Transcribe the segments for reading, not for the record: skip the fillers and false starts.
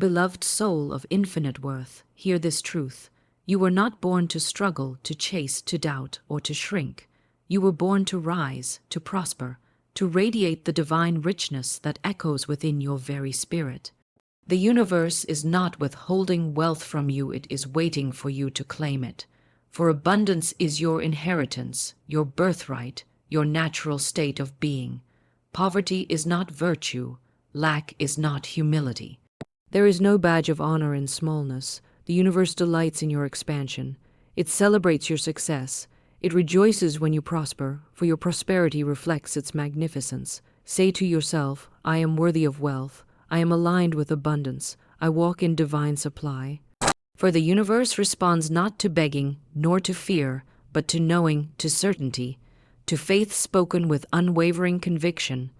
Beloved soul of infinite worth, hear this truth. You were not born to struggle, to chase, to doubt, or to shrink. You were born to rise, to prosper, to radiate the divine richness that echoes within your very spirit. The universe is not withholding wealth from you, it is waiting for you to claim it. For abundance is your inheritance, your birthright, your natural state of being. Poverty is not virtue, lack is not humility. There is no badge of honor in smallness. The universe delights in your expansion. It celebrates your success. It rejoices when you prosper, for your prosperity reflects its magnificence. Say to yourself, I am worthy of wealth. I am aligned with abundance. I walk in divine supply. For the universe responds not to begging, nor to fear, but to knowing, to certainty, to faith spoken with unwavering conviction.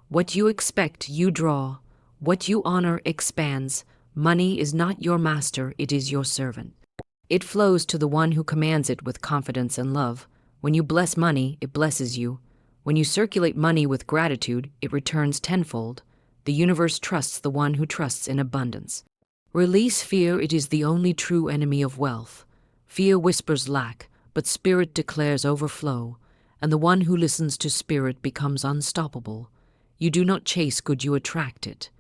What you expect, you draw. What you honor expands. Money is not your master, it is your servant. It flows to the one who commands it with confidence and love. When you bless money, it blesses you. When you circulate money with gratitude, it returns tenfold. The universe trusts the one who trusts in abundance. Release fear, it is the only true enemy of wealth. Fear whispers lack, but spirit declares overflow, and the one who listens to spirit becomes unstoppable. You do not chase good, you attract it.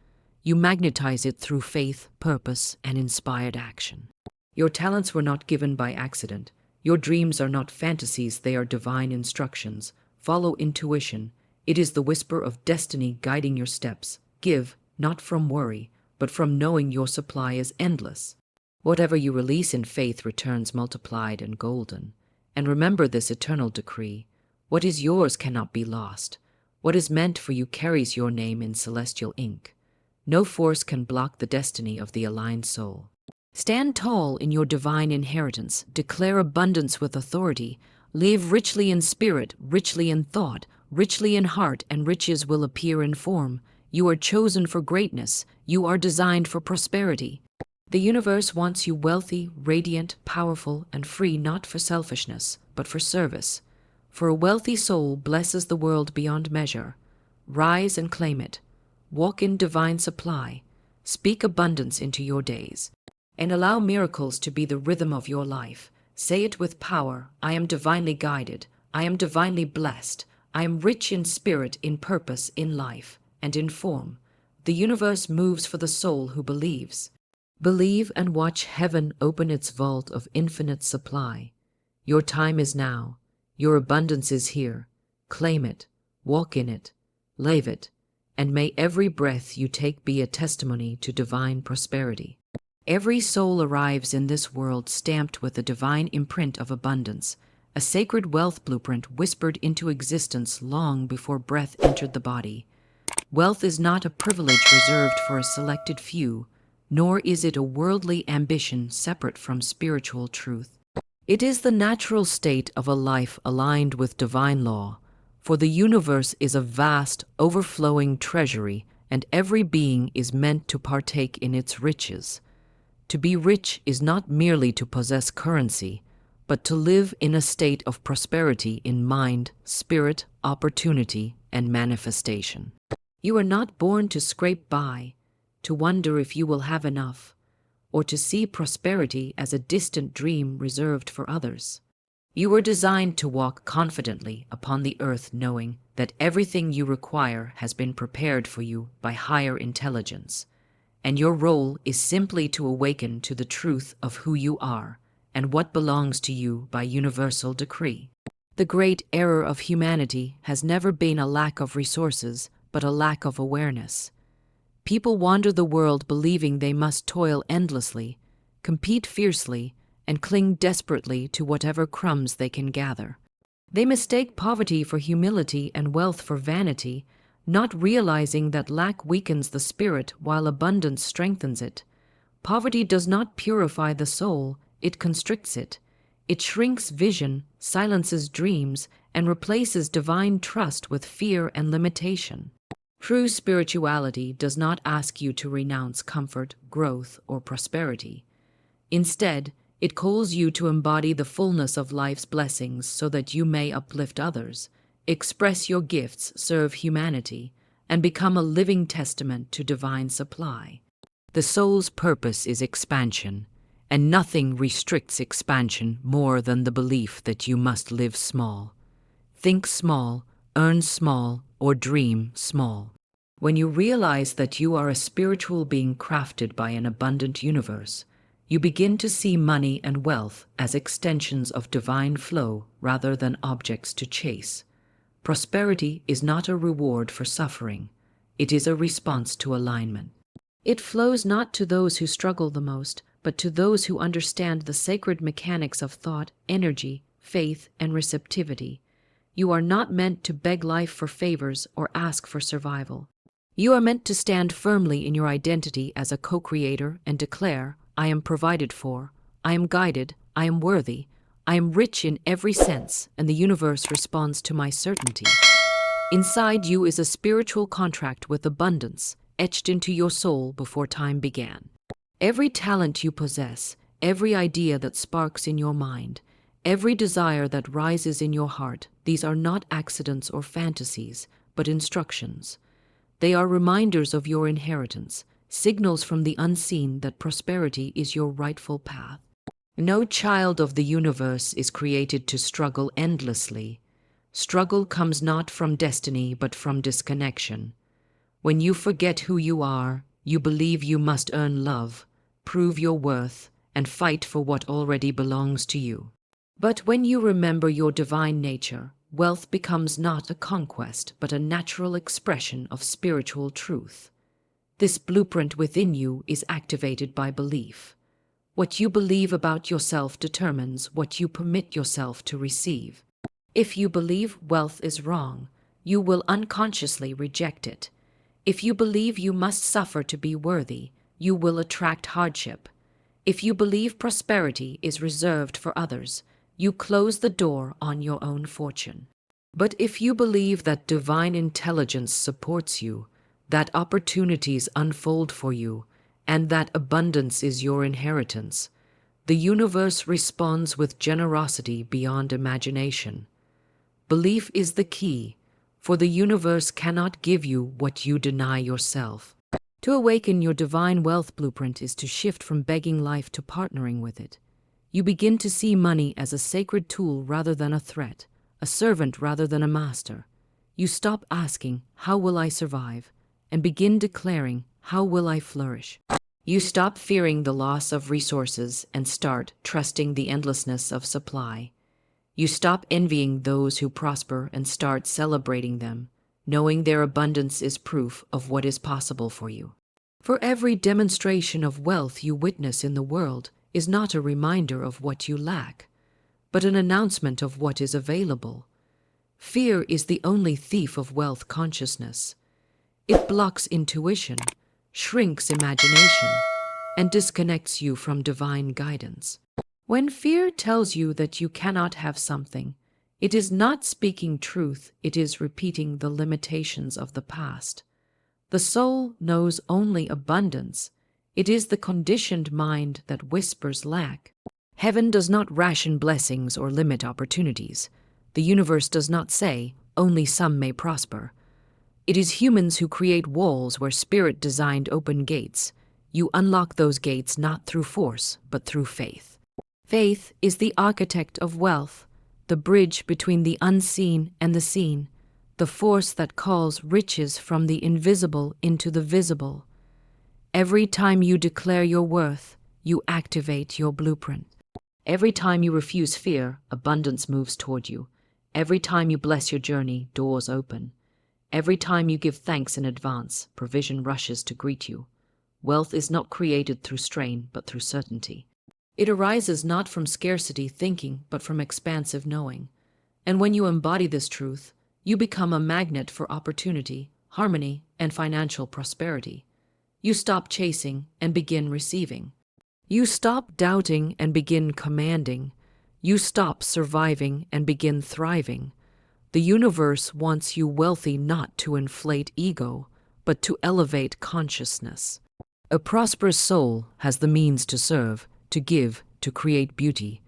You magnetize it through faith, purpose, and inspired action. Your talents were not given by accident. Your dreams are not fantasies, they are divine instructions. Follow intuition. It is the whisper of destiny guiding your steps. Give, not from worry, but from knowing your supply is endless. Whatever you release in faith returns multiplied and golden. And remember this eternal decree. What is yours cannot be lost. What is meant for you carries your name in celestial ink. No force can block the destiny of the aligned soul. Stand tall in your divine inheritance. Declare abundance with authority. Live richly in spirit, richly in thought, richly in heart, and riches will appear in form. You are chosen for greatness. You are designed for prosperity. The universe wants you wealthy, radiant, powerful, and free, not for selfishness, but for service. For a wealthy soul blesses the world beyond measure. Rise and claim it. Walk in divine supply. Speak abundance into your days. And allow miracles to be the rhythm of your life. Say it with power. I am divinely guided. I am divinely blessed. I am rich in spirit, in purpose, in life, and in form. The universe moves for the soul who believes. Believe and watch heaven open its vault of infinite supply. Your time is now. Your abundance is here. Claim it. Walk in it. Live it. And may every breath you take be a testimony to divine prosperity. Every soul arrives in this world stamped with the divine imprint of abundance, a sacred wealth blueprint whispered into existence long before breath entered the body. Wealth is not a privilege reserved for a selected few, nor is it a worldly ambition separate from spiritual truth. It is the natural state of a life aligned with divine law, for the universe is a vast, overflowing treasury, and every being is meant to partake in its riches. To be rich is not merely to possess currency, but to live in a state of prosperity in mind, spirit, opportunity, and manifestation. You are not born to scrape by, to wonder if you will have enough, or to see prosperity as a distant dream reserved for others. You were designed to walk confidently upon the earth, knowing that everything you require has been prepared for you by higher intelligence, and your role is simply to awaken to the truth of who you are and what belongs to you by universal decree. The great error of humanity has never been a lack of resources, but a lack of awareness. People wander the world believing they must toil endlessly, compete fiercely, and cling desperately to whatever crumbs they can gather. They mistake poverty for humility and wealth for vanity, not realizing that lack weakens the spirit while abundance strengthens it. Poverty does not purify the soul, it constricts it. It shrinks vision, silences dreams, and replaces divine trust with fear and limitation. True spirituality does not ask you to renounce comfort, growth, or prosperity. Instead, it calls you to embody the fullness of life's blessings so that you may uplift others, express your gifts, serve humanity, and become a living testament to divine supply. The soul's purpose is expansion, and nothing restricts expansion more than the belief that you must live small. Think small, earn small, or dream small. When you realize that you are a spiritual being crafted by an abundant universe, you begin to see money and wealth as extensions of divine flow rather than objects to chase. Prosperity is not a reward for suffering. It is a response to alignment. It flows not to those who struggle the most, but to those who understand the sacred mechanics of thought, energy, faith, and receptivity. You are not meant to beg life for favors or ask for survival. You are meant to stand firmly in your identity as a co-creator and declare, I am provided for, I am guided, I am worthy, I am rich in every sense, and the universe responds to my certainty. Inside you is a spiritual contract with abundance, etched into your soul before time began. Every talent you possess, every idea that sparks in your mind, every desire that rises in your heart, these are not accidents or fantasies, but instructions. They are reminders of your inheritance, signals from the unseen that prosperity is your rightful path. No child of the universe is created to struggle endlessly. Struggle comes not from destiny, but from disconnection. When you forget who you are, you believe you must earn love, prove your worth, and fight for what already belongs to you. But when you remember your divine nature, wealth becomes not a conquest, but a natural expression of spiritual truth. This blueprint within you is activated by belief. What you believe about yourself determines what you permit yourself to receive. If you believe wealth is wrong, you will unconsciously reject it. If you believe you must suffer to be worthy, you will attract hardship. If you believe prosperity is reserved for others, you close the door on your own fortune. But if you believe that divine intelligence supports you, that opportunities unfold for you, and that abundance is your inheritance, the universe responds with generosity beyond imagination. Belief is the key, for the universe cannot give you what you deny yourself. To awaken your divine wealth blueprint is to shift from begging life to partnering with it. You begin to see money as a sacred tool rather than a threat, a servant rather than a master. You stop asking, how will I survive? And begin declaring, how will I flourish? You stop fearing the loss of resources and start trusting the endlessness of supply. You stop envying those who prosper and start celebrating them, knowing their abundance is proof of what is possible for you. For every demonstration of wealth you witness in the world is not a reminder of what you lack, but an announcement of what is available. Fear is the only thief of wealth consciousness. It blocks intuition, shrinks imagination, and disconnects you from divine guidance. When fear tells you that you cannot have something, it is not speaking truth, it is repeating the limitations of the past. The soul knows only abundance. It is the conditioned mind that whispers lack. Heaven does not ration blessings or limit opportunities. The universe does not say, only some may prosper. It is humans who create walls where spirit designed open gates. You unlock those gates not through force, but through faith. Faith is the architect of wealth, the bridge between the unseen and the seen, the force that calls riches from the invisible into the visible. Every time you declare your worth, you activate your blueprint. Every time you refuse fear, abundance moves toward you. Every time you bless your journey, doors open. Every time you give thanks in advance, provision rushes to greet you. Wealth is not created through strain, but through certainty. It arises not from scarcity thinking, but from expansive knowing. And when you embody this truth, you become a magnet for opportunity, harmony, and financial prosperity. You stop chasing and begin receiving. You stop doubting and begin commanding. You stop surviving and begin thriving. The universe wants you wealthy not to inflate ego, but to elevate consciousness. A prosperous soul has the means to serve, to give, to create beauty,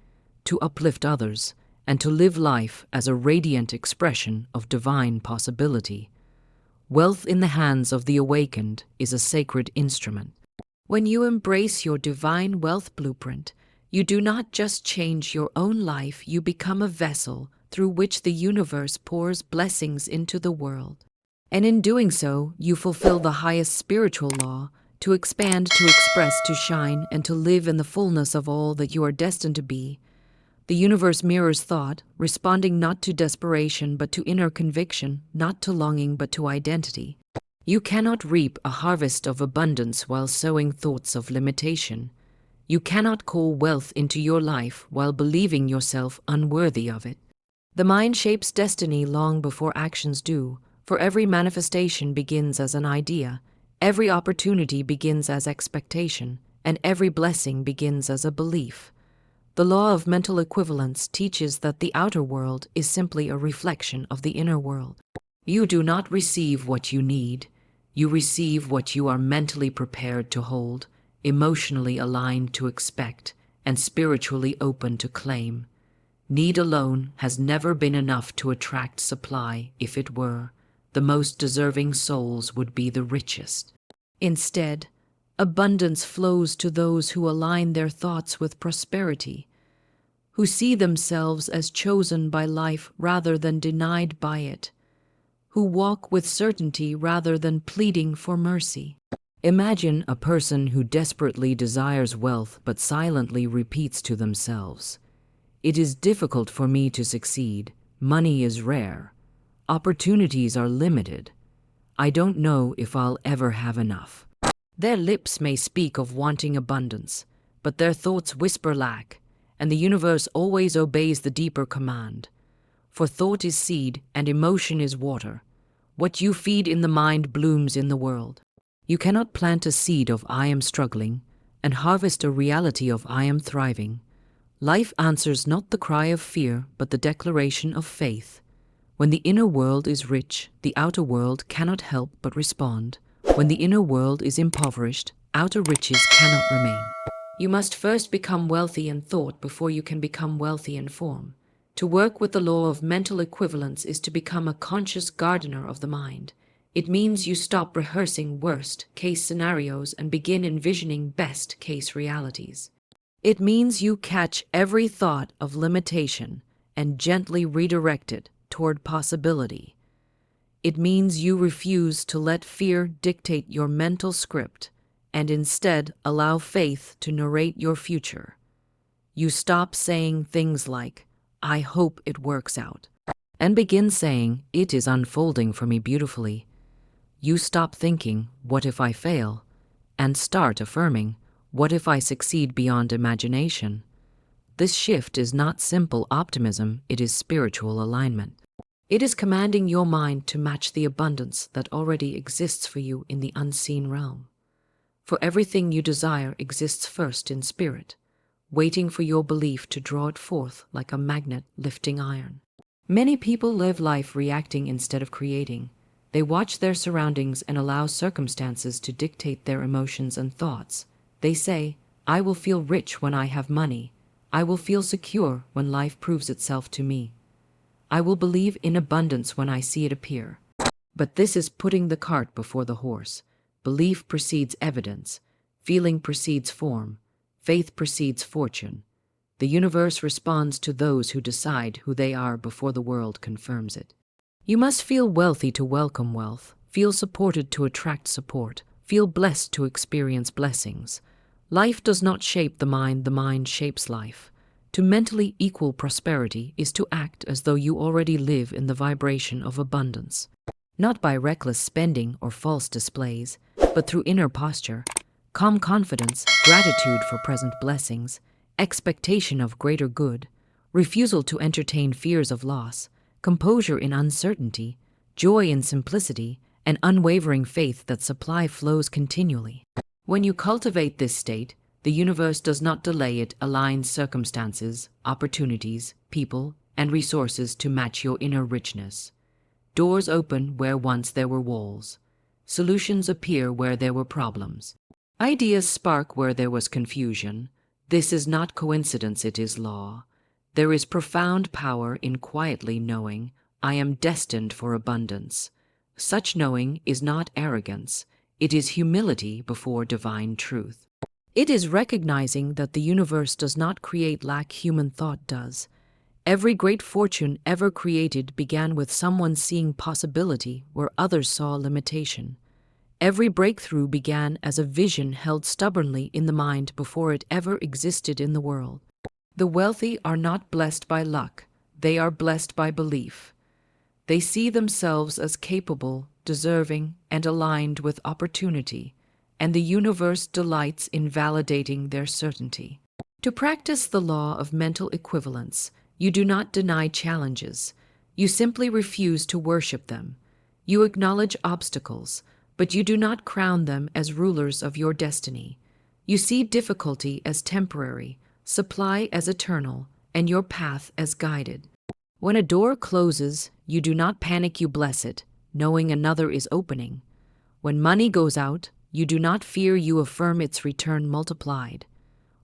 to uplift others, and to live life as a radiant expression of divine possibility. Wealth in the hands of the awakened is a sacred instrument. When you embrace your divine wealth blueprint, you do not just change your own life, you become a vessel through which the universe pours blessings into the world. And in doing so, you fulfill the highest spiritual law: to expand, to express, to shine, and to live in the fullness of all that you are destined to be. The universe mirrors thought, responding not to desperation but to inner conviction, not to longing but to identity. You cannot reap a harvest of abundance while sowing thoughts of limitation. You cannot call wealth into your life while believing yourself unworthy of it. The mind shapes destiny long before actions do, for every manifestation begins as an idea, every opportunity begins as expectation, and every blessing begins as a belief. The law of mental equivalence teaches that the outer world is simply a reflection of the inner world. You do not receive what you need. You receive what you are mentally prepared to hold, emotionally aligned to expect, and spiritually open to claim. Need alone has never been enough to attract supply. If it were, the most deserving souls would be the richest. Instead, abundance flows to those who align their thoughts with prosperity, who see themselves as chosen by life rather than denied by it, who walk with certainty rather than pleading for mercy. Imagine a person who desperately desires wealth but silently repeats to themselves, "It is difficult for me to succeed. Money is rare. Opportunities are limited. I don't know if I'll ever have enough." Their lips may speak of wanting abundance, but their thoughts whisper lack, and the universe always obeys the deeper command. For thought is seed and emotion is water. What you feed in the mind blooms in the world. You cannot plant a seed of "I am struggling" and harvest a reality of "I am thriving." Life answers not the cry of fear, but the declaration of faith. When the inner world is rich, the outer world cannot help but respond. When the inner world is impoverished, outer riches cannot remain. You must first become wealthy in thought before you can become wealthy in form. To work with the law of mental equivalence is to become a conscious gardener of the mind. It means you stop rehearsing worst-case scenarios and begin envisioning best-case realities. It means you catch every thought of limitation and gently redirect it toward possibility. It means you refuse to let fear dictate your mental script and instead allow faith to narrate your future. You stop saying things like, "I hope it works out," and begin saying, "It is unfolding for me beautifully." You stop thinking, "What if I fail?" and start affirming, "What if I succeed beyond imagination?" This shift is not simple optimism, it is spiritual alignment. It is commanding your mind to match the abundance that already exists for you in the unseen realm. For everything you desire exists first in spirit, waiting for your belief to draw it forth like a magnet lifting iron. Many people live life reacting instead of creating. They watch their surroundings and allow circumstances to dictate their emotions and thoughts. They say, "I will feel rich when I have money. I will feel secure when life proves itself to me. I will believe in abundance when I see it appear." But this is putting the cart before the horse. Belief precedes evidence. Feeling precedes form. Faith precedes fortune. The universe responds to those who decide who they are before the world confirms it. You must feel wealthy to welcome wealth, feel supported to attract support, feel blessed to experience blessings. Life does not shape the mind shapes life. To mentally equal prosperity is to act as though you already live in the vibration of abundance. Not by reckless spending or false displays, but through inner posture, calm confidence, gratitude for present blessings, expectation of greater good, refusal to entertain fears of loss, composure in uncertainty, joy in simplicity, and unwavering faith that supply flows continually. When you cultivate this state, the universe does not delay, it aligns circumstances, opportunities, people, and resources to match your inner richness. Doors open where once there were walls. Solutions appear where there were problems. Ideas spark where there was confusion. This is not coincidence, it is law. There is profound power in quietly knowing, "I am destined for abundance." Such knowing is not arrogance. It is humility before divine truth. It is recognizing that the universe does not create like human thought does. Every great fortune ever created began with someone seeing possibility where others saw limitation. Every breakthrough began as a vision held stubbornly in the mind before it ever existed in the world. The wealthy are not blessed by luck, they are blessed by belief. They see themselves as capable, deserving, and aligned with opportunity, and the universe delights in validating their certainty. To practice the law of mental equivalence, you do not deny challenges. You simply refuse to worship them. You acknowledge obstacles, but you do not crown them as rulers of your destiny. You see difficulty as temporary, supply as eternal, and your path as guided. When a door closes, you do not panic, you bless it, knowing another is opening. When money goes out, you do not fear, you affirm its return multiplied.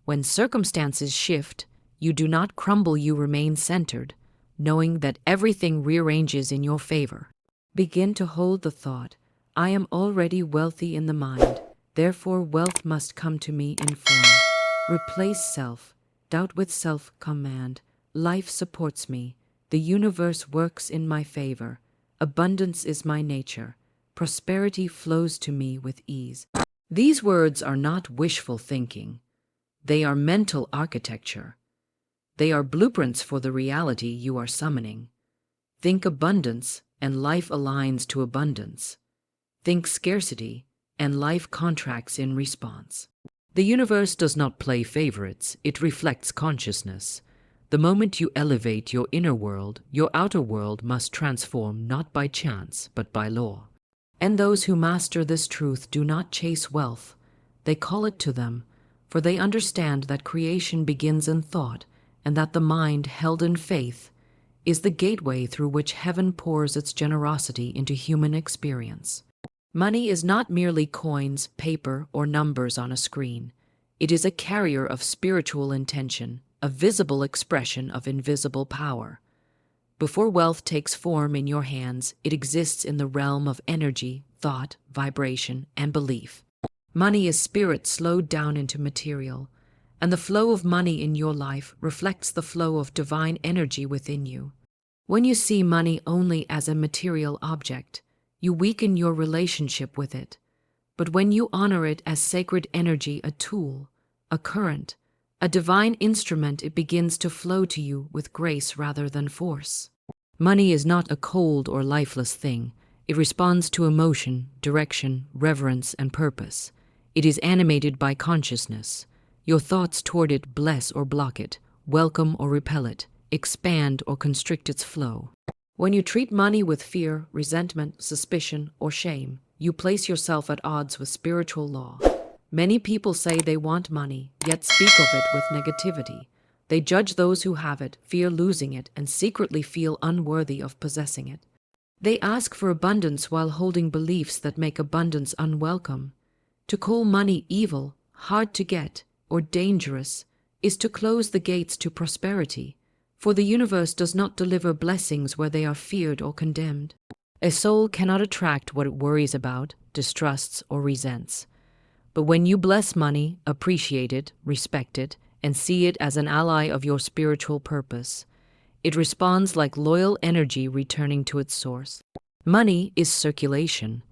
When circumstances shift, you do not crumble, you remain centered, knowing that everything rearranges in your favor. Begin to hold the thought, I am already wealthy in the mind, therefore wealth must come to me in form. Replace self-doubt with self-command. Life supports me. The universe works in my favor. Abundance is my nature. Prosperity flows to me with ease. These words are not wishful thinking. They are mental architecture. They are blueprints for the reality you are summoning. Think abundance, and life aligns to abundance. Think scarcity, and life contracts in response. The universe does not play favorites, it reflects consciousness. The moment you elevate your inner world, your outer world must transform not by chance, but by law. And those who master this truth do not chase wealth. They call it to them, for they understand that creation begins in thought, and that the mind, held in faith, is the gateway through which heaven pours its generosity into human experience. Money is not merely coins, paper, or numbers on a screen. It is a carrier of spiritual intention, a visible expression of invisible power. Before wealth takes form in your hands, it exists in the realm of energy, thought, vibration, and belief. Money is spirit slowed down into material, and the flow of money in your life reflects the flow of divine energy within you. When you see money only as a material object, you weaken your relationship with it. But when you honor it as sacred energy, a tool, a current, a divine instrument, it begins to flow to you with grace rather than force. Money is not a cold or lifeless thing. It responds to emotion, direction, reverence, and purpose. It is animated by consciousness. Your thoughts toward it bless or block it, welcome or repel it, expand or constrict its flow. When you treat money with fear, resentment, suspicion, or shame, you place yourself at odds with spiritual law. Many people say they want money, yet speak of it with negativity. They judge those who have it, fear losing it, and secretly feel unworthy of possessing it. They ask for abundance while holding beliefs that make abundance unwelcome. To call money evil, hard to get, or dangerous is to close the gates to prosperity, for the universe does not deliver blessings where they are feared or condemned. A soul cannot attract what it worries about, distrusts, or resents. But when you bless money, appreciate it, respect it, and see it as an ally of your spiritual purpose, it responds like loyal energy returning to its source. Money is circulation.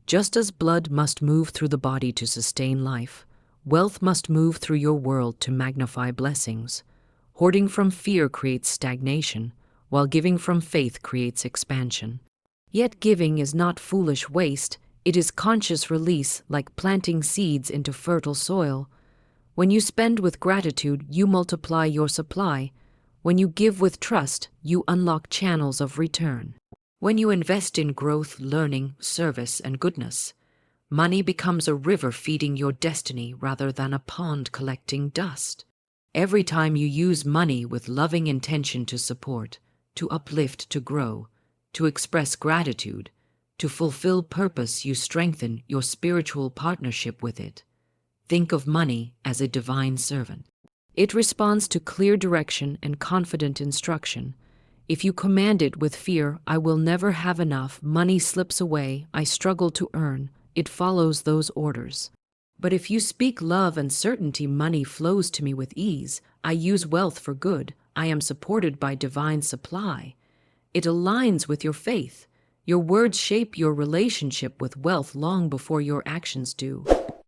Just as blood must move through the body to sustain life, wealth must move through your world to magnify blessings. Hoarding from fear creates stagnation, while giving from faith creates expansion. Yet giving is not foolish waste, it is conscious release, like planting seeds into fertile soil. When you spend with gratitude, you multiply your supply. When you give with trust, you unlock channels of return. When you invest in growth, learning, service, and goodness, money becomes a river feeding your destiny rather than a pond collecting dust. Every time you use money with loving intention to support, to uplift, to grow, to express gratitude, to fulfill purpose, you strengthen your spiritual partnership with it. Think of money as a divine servant. It responds to clear direction and confident instruction. If you command it with fear, I will never have enough, money slips away, I struggle to earn, it follows those orders. But if you speak love and certainty, money flows to me with ease. I use wealth for good. I am supported by divine supply. It aligns with your faith. Your words shape your relationship with wealth long before your actions do.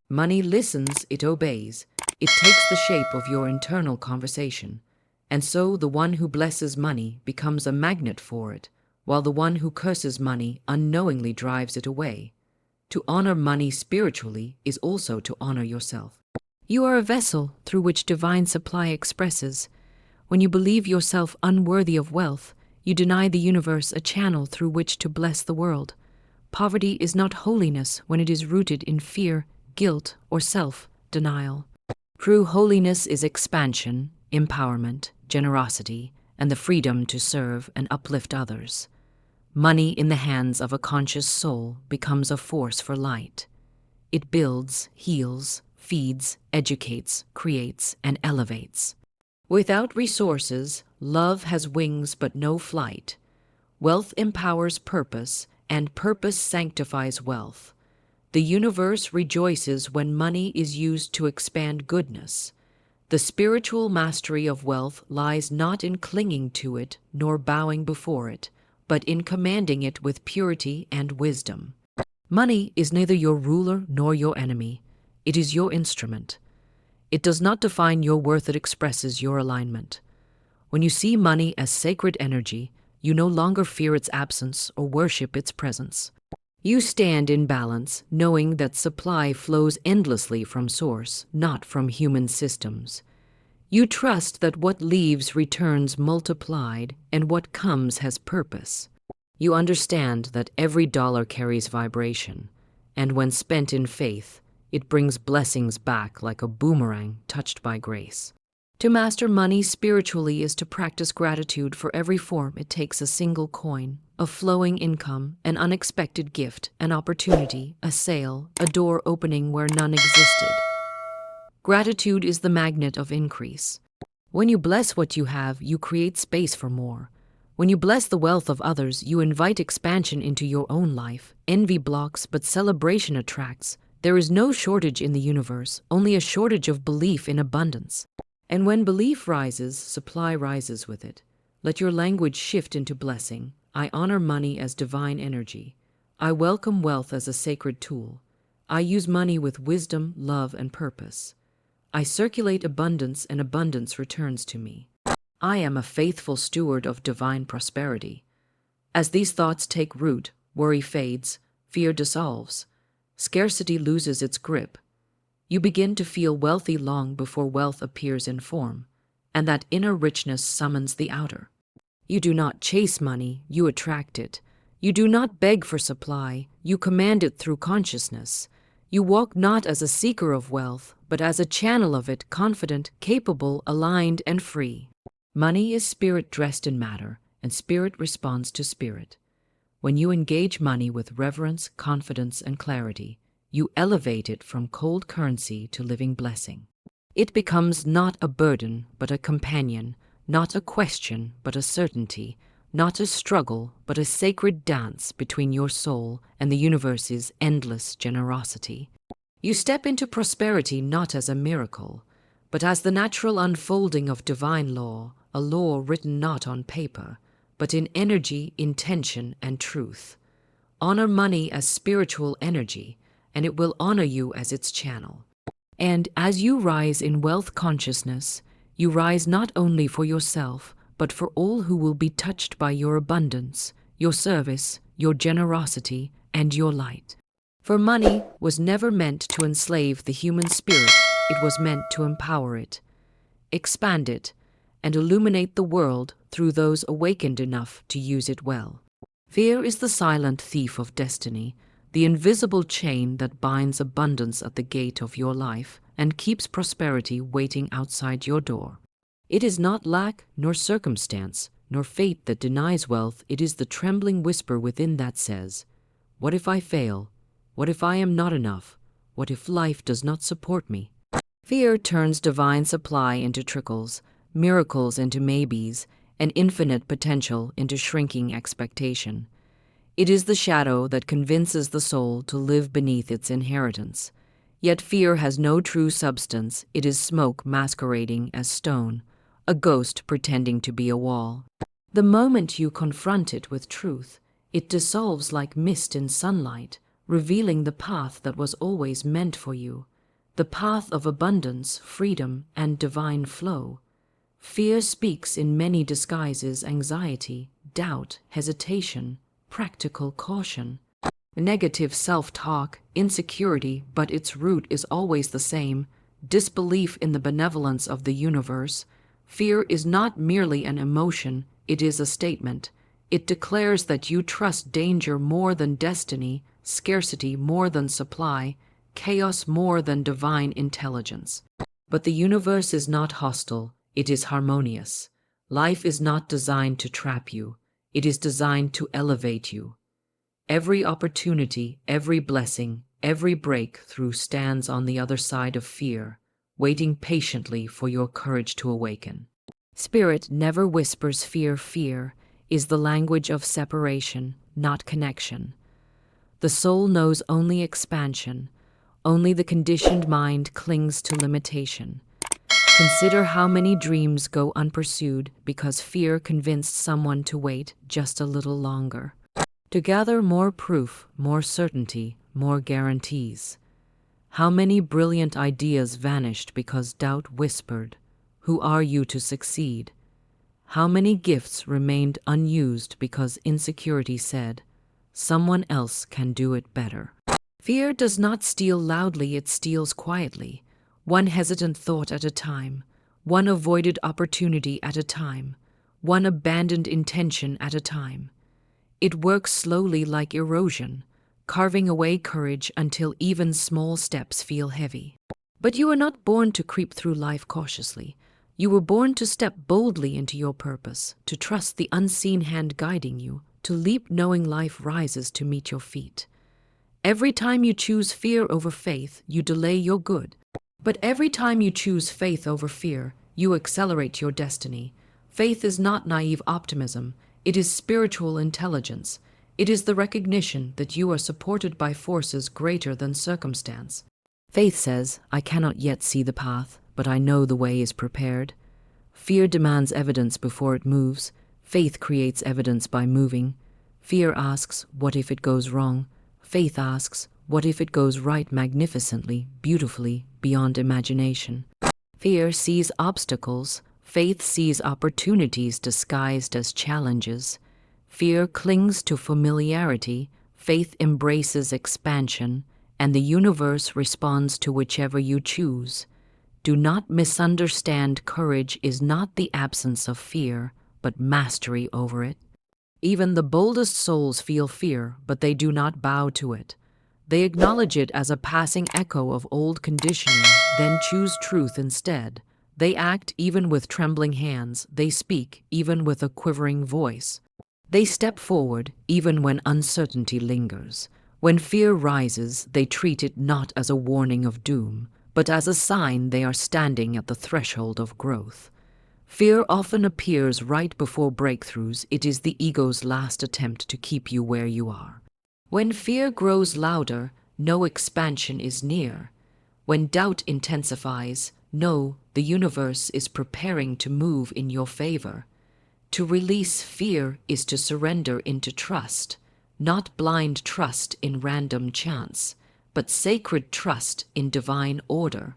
Money listens, it obeys. It takes the shape of your internal conversation. And so the one who blesses money becomes a magnet for it, while the one who curses money unknowingly drives it away. To honor money spiritually is also to honor yourself. You are a vessel through which divine supply expresses. When you believe yourself unworthy of wealth, you deny the universe a channel through which to bless the world. Poverty is not holiness when it is rooted in fear, guilt, or self-denial. True holiness is expansion, empowerment, generosity, and the freedom to serve and uplift others. Money in the hands of a conscious soul becomes a force for light. It builds, heals, feeds, educates, creates, and elevates. Without resources, love has wings but no flight. Wealth empowers purpose, and purpose sanctifies wealth. The universe rejoices when money is used to expand goodness. The spiritual mastery of wealth lies not in clinging to it nor bowing before it, but in commanding it with purity and wisdom. Money is neither your ruler nor your enemy. It is your instrument. It does not define your worth, it expresses your alignment. When you see money as sacred energy, you no longer fear its absence or worship its presence. You stand in balance, knowing that supply flows endlessly from source, not from human systems. You trust that what leaves returns multiplied, and what comes has purpose. You understand that every dollar carries vibration, and when spent in faith, it brings blessings back like a boomerang touched by grace. To master money spiritually is to practice gratitude for every form it takes: a single coin, a flowing income, an unexpected gift, an opportunity, a sale, a door opening where none existed. Gratitude is the magnet of increase. When you bless what you have, you create space for more. When you bless the wealth of others, you invite expansion into your own life. Envy blocks, but celebration attracts. There is no shortage in the universe, only a shortage of belief in abundance. And when belief rises, supply rises with it. Let your language shift into blessing. I honor money as divine energy. I welcome wealth as a sacred tool. I use money with wisdom, love, and purpose. I circulate abundance, and abundance returns to me. I am a faithful steward of divine prosperity. As these thoughts take root, worry fades, fear dissolves, scarcity loses its grip. You begin to feel wealthy long before wealth appears in form, and that inner richness summons the outer. You do not chase money, you attract it. You do not beg for supply, you command it through consciousness. You walk not as a seeker of wealth, but as a channel of it, confident, capable, aligned, and free. Money is spirit dressed in matter, and spirit responds to spirit. When you engage money with reverence, confidence, and clarity, you elevate it from cold currency to living blessing. It becomes not a burden, but a companion, not a question, but a certainty, not a struggle, but a sacred dance between your soul and the universe's endless generosity. You step into prosperity not as a miracle, but as the natural unfolding of divine law, a law written not on paper, but in energy, intention, and truth. Honor money as spiritual energy, and it will honor you as its channel. And as you rise in wealth consciousness, you rise not only for yourself, but for all who will be touched by your abundance, your service, your generosity, and your light. For money was never meant to enslave the human spirit, it was meant to empower it, expand it, and illuminate the world through those awakened enough to use it well. Fear is the silent thief of destiny, the invisible chain that binds abundance at the gate of your life and keeps prosperity waiting outside your door. It is not lack, nor circumstance, nor fate that denies wealth. It is the trembling whisper within that says, "What if I fail? What if I am not enough? What if life does not support me?" Fear turns divine supply into trickles, miracles into maybes, and infinite potential into shrinking expectation. It is the shadow that convinces the soul to live beneath its inheritance. Yet fear has no true substance. It is smoke masquerading as stone, a ghost pretending to be a wall. The moment you confront it with truth, it dissolves like mist in sunlight, revealing the path that was always meant for you, the path of abundance, freedom, and divine flow. Fear speaks in many disguises: anxiety, doubt, hesitation, practical caution, negative self-talk, insecurity, but its root is always the same: disbelief in the benevolence of the universe. Fear is not merely an emotion, it is a statement. It declares that you trust danger more than destiny, scarcity more than supply, chaos more than divine intelligence. But the universe is not hostile, it is harmonious. Life is not designed to trap you, it is designed to elevate you. Every opportunity, every blessing, every breakthrough stands on the other side of fear, waiting patiently for your courage to awaken. Spirit never whispers fear. Fear is the language of separation, not connection. The soul knows only expansion. Only the conditioned mind clings to limitation. Consider how many dreams go unpursued because fear convinced someone to wait just a little longer, to gather more proof, more certainty, more guarantees. How many brilliant ideas vanished because doubt whispered, "Who are you to succeed?" How many gifts remained unused because insecurity said, "Someone else can do it better." Fear does not steal loudly, it steals quietly, one hesitant thought at a time, one avoided opportunity at a time, one abandoned intention at a time. It works slowly like erosion, carving away courage until even small steps feel heavy. But you are not born to creep through life cautiously. You were born to step boldly into your purpose, to trust the unseen hand guiding you, to leap knowing life rises to meet your feet. Every time you choose fear over faith, you delay your good. But every time you choose faith over fear, you accelerate your destiny. Faith is not naive optimism, it is spiritual intelligence. It is the recognition that you are supported by forces greater than circumstance. Faith says, "I cannot yet see the path, but I know the way is prepared." Fear demands evidence before it moves. Faith creates evidence by moving. Fear asks, "What if it goes wrong?" Faith asks, "What if it goes right?" Magnificently, beautifully, beyond imagination. Fear sees obstacles. Faith sees opportunities disguised as challenges. Fear clings to familiarity. Faith embraces expansion. And the universe responds to whichever you choose. Do not misunderstand: courage is not the absence of fear, but mastery over it. Even the boldest souls feel fear, but they do not bow to it. They acknowledge it as a passing echo of old conditioning, then choose truth instead. They act even with trembling hands. They speak even with a quivering voice. They step forward even when uncertainty lingers. When fear rises, they treat it not as a warning of doom, but as a sign they are standing at the threshold of growth. Fear often appears right before breakthroughs. It is the ego's last attempt to keep you where you are. When fear grows louder, no expansion is near. When doubt intensifies, know the universe is preparing to move in your favor. To release fear is to surrender into trust, not blind trust in random chance, but sacred trust in divine order.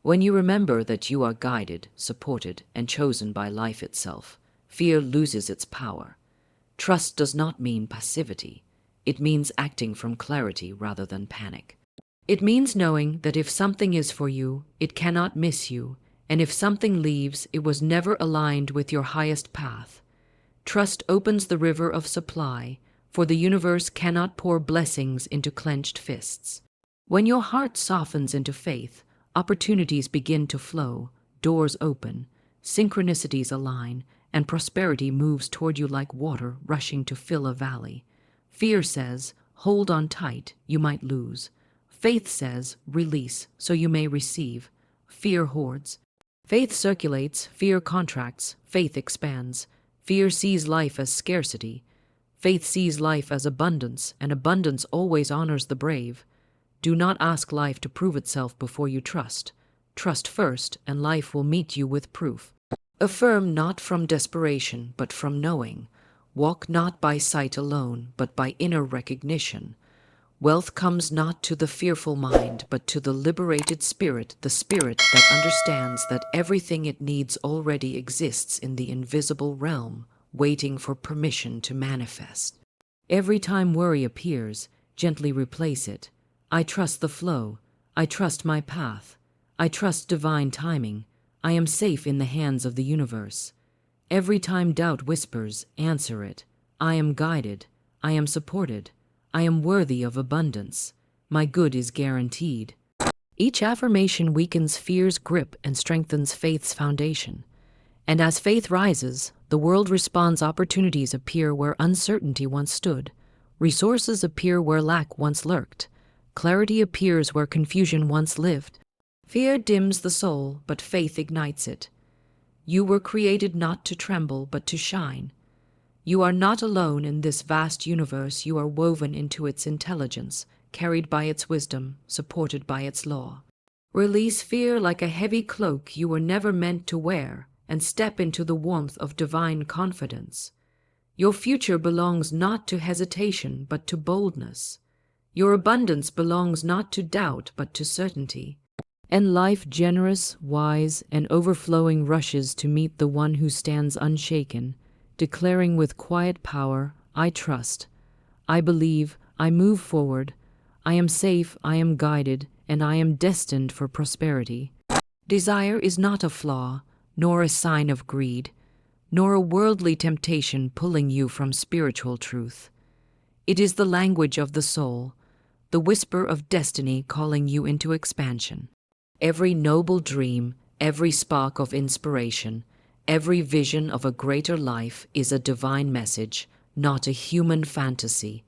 When you remember that you are guided, supported, and chosen by life itself, fear loses its power. Trust does not mean passivity. It means acting from clarity rather than panic. It means knowing that if something is for you, it cannot miss you, and if something leaves, it was never aligned with your highest path. Trust opens the river of supply, for the universe cannot pour blessings into clenched fists. When your heart softens into faith, opportunities begin to flow, doors open, synchronicities align, and prosperity moves toward you like water rushing to fill a valley. Fear says, "Hold on tight, you might lose." Faith says, "Release, so you may receive." Fear hoards. Faith circulates, fear contracts, faith expands. Fear sees life as scarcity. Faith sees life as abundance, and abundance always honors the brave. Do not ask life to prove itself before you trust. Trust first, and life will meet you with proof. Affirm not from desperation, but from knowing. Walk not by sight alone, but by inner recognition. Wealth comes not to the fearful mind, but to the liberated spirit, the spirit that understands that everything it needs already exists in the invisible realm, waiting for permission to manifest. Every time worry appears, gently replace it. I trust the flow. I trust my path. I trust divine timing. I am safe in the hands of the universe. Every time doubt whispers, answer it. I am guided. I am supported. I am worthy of abundance. My good is guaranteed. Each affirmation weakens fear's grip and strengthens faith's foundation. And as faith rises, the world responds. Opportunities appear where uncertainty once stood. Resources appear where lack once lurked. Clarity appears where confusion once lived. Fear dims the soul, but faith ignites it. You were created not to tremble, but to shine. You are not alone in this vast universe. You are woven into its intelligence, carried by its wisdom, supported by its law. Release fear like a heavy cloak you were never meant to wear, and step into the warmth of divine confidence. Your future belongs not to hesitation, but to boldness. Your abundance belongs not to doubt, but to certainty. And life, generous, wise, and overflowing, rushes to meet the one who stands unshaken, declaring with quiet power, I trust, I believe, I move forward, I am safe, I am guided, and I am destined for prosperity. Desire is not a flaw, nor a sign of greed, nor a worldly temptation pulling you from spiritual truth. It is the language of the soul, the whisper of destiny calling you into expansion. Every noble dream, every spark of inspiration, every vision of a greater life is a divine message, not a human fantasy.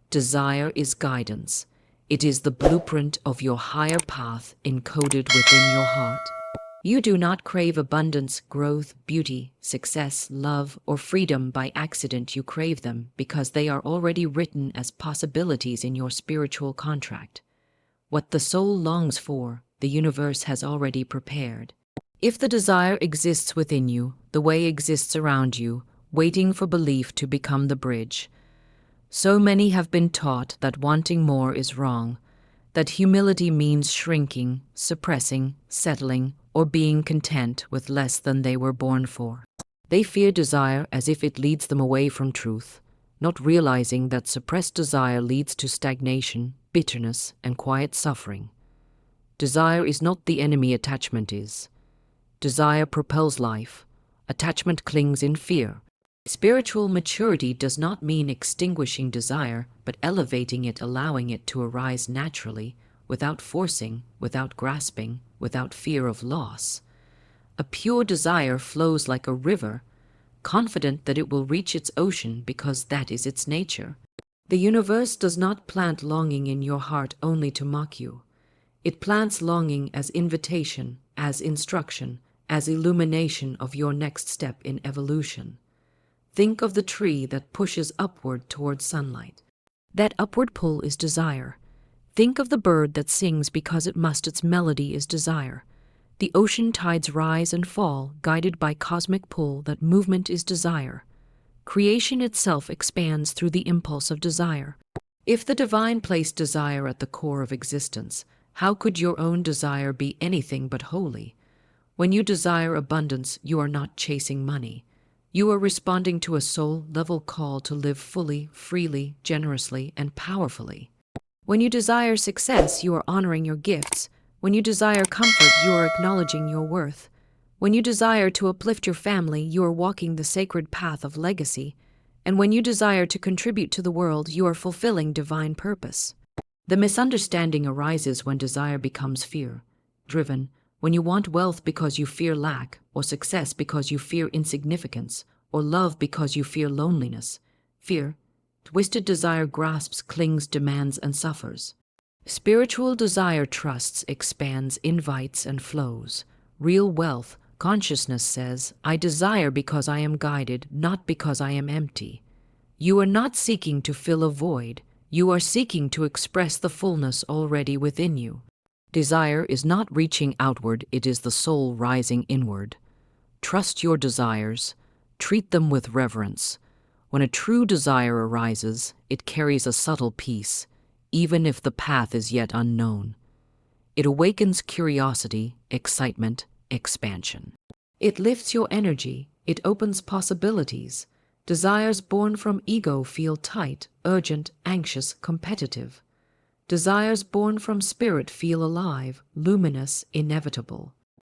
Desire is guidance. It is the blueprint of your higher path encoded within your heart. You do not crave abundance, growth, beauty, success, love, or freedom by accident. You crave them because they are already written as possibilities in your spiritual contract. What the soul longs for, the universe has already prepared. If the desire exists within you, the way exists around you, waiting for belief to become the bridge. So many have been taught that wanting more is wrong, that humility means shrinking, suppressing, settling, or being content with less than they were born for. They fear desire as if it leads them away from truth, not realizing that suppressed desire leads to stagnation, bitterness, and quiet suffering. Desire is not the enemy, attachment is. Desire propels life. Attachment clings in fear. Spiritual maturity does not mean extinguishing desire, but elevating it, allowing it to arise naturally, without forcing, without grasping, without fear of loss. A pure desire flows like a river, confident that it will reach its ocean because that is its nature. The universe does not plant longing in your heart only to mock you. It plants longing as invitation, as instruction, as illumination of your next step in evolution. Think of the tree that pushes upward toward sunlight. That upward pull is desire. Think of the bird that sings because it must. Its melody is desire. The ocean tides rise and fall, guided by cosmic pull. That movement is desire. Creation itself expands through the impulse of desire. If the divine placed desire at the core of existence, how could your own desire be anything but holy? When you desire abundance, you are not chasing money. You are responding to a soul-level call to live fully, freely, generously, and powerfully. When you desire success, you are honoring your gifts. When you desire comfort, you are acknowledging your worth. When you desire to uplift your family, you are walking the sacred path of legacy. And when you desire to contribute to the world, you are fulfilling divine purpose. The misunderstanding arises when desire becomes fear-driven, when you want wealth because you fear lack, or success because you fear insignificance, or love because you fear loneliness. Fear, twisted desire grasps, clings, demands, and suffers. Spiritual desire trusts, expands, invites, and flows. Real wealth, consciousness says, I desire because I am guided, not because I am empty. You are not seeking to fill a void. You are seeking to express the fullness already within you. Desire is not reaching outward, it is the soul rising inward. Trust your desires. Treat them with reverence. When a true desire arises, it carries a subtle peace, even if the path is yet unknown. It awakens curiosity, excitement, expansion. It lifts your energy. It opens possibilities. Desires born from ego feel tight, urgent, anxious, competitive. Desires born from spirit feel alive, luminous, inevitable.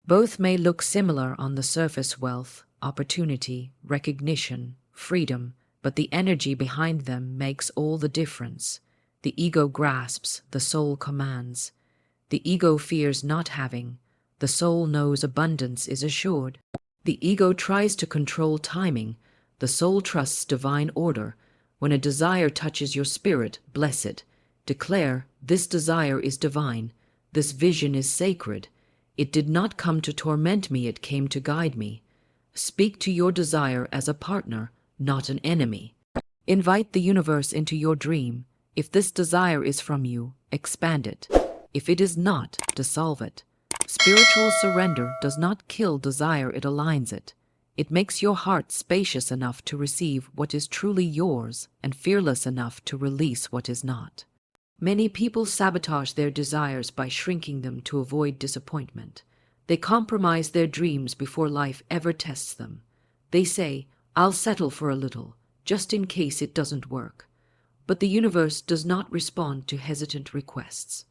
Both may look similar on the surface: wealth, opportunity, recognition, freedom, but the energy behind them makes all the difference. The ego grasps, the soul commands. The ego fears not having. The soul knows abundance is assured. The ego tries to control timing. The soul trusts divine order. When a desire touches your spirit, bless it. Declare, this desire is divine. This vision is sacred. It did not come to torment me, it came to guide me. Speak to your desire as a partner, not an enemy. Invite the universe into your dream. If this desire is from you, expand it. If it is not, dissolve it. Spiritual surrender does not kill desire, it aligns it. It makes your heart spacious enough to receive what is truly yours and fearless enough to release what is not. Many people sabotage their desires by shrinking them to avoid disappointment. They compromise their dreams before life ever tests them. They say, I'll settle for a little, just in case it doesn't work. But the universe does not respond to hesitant requests.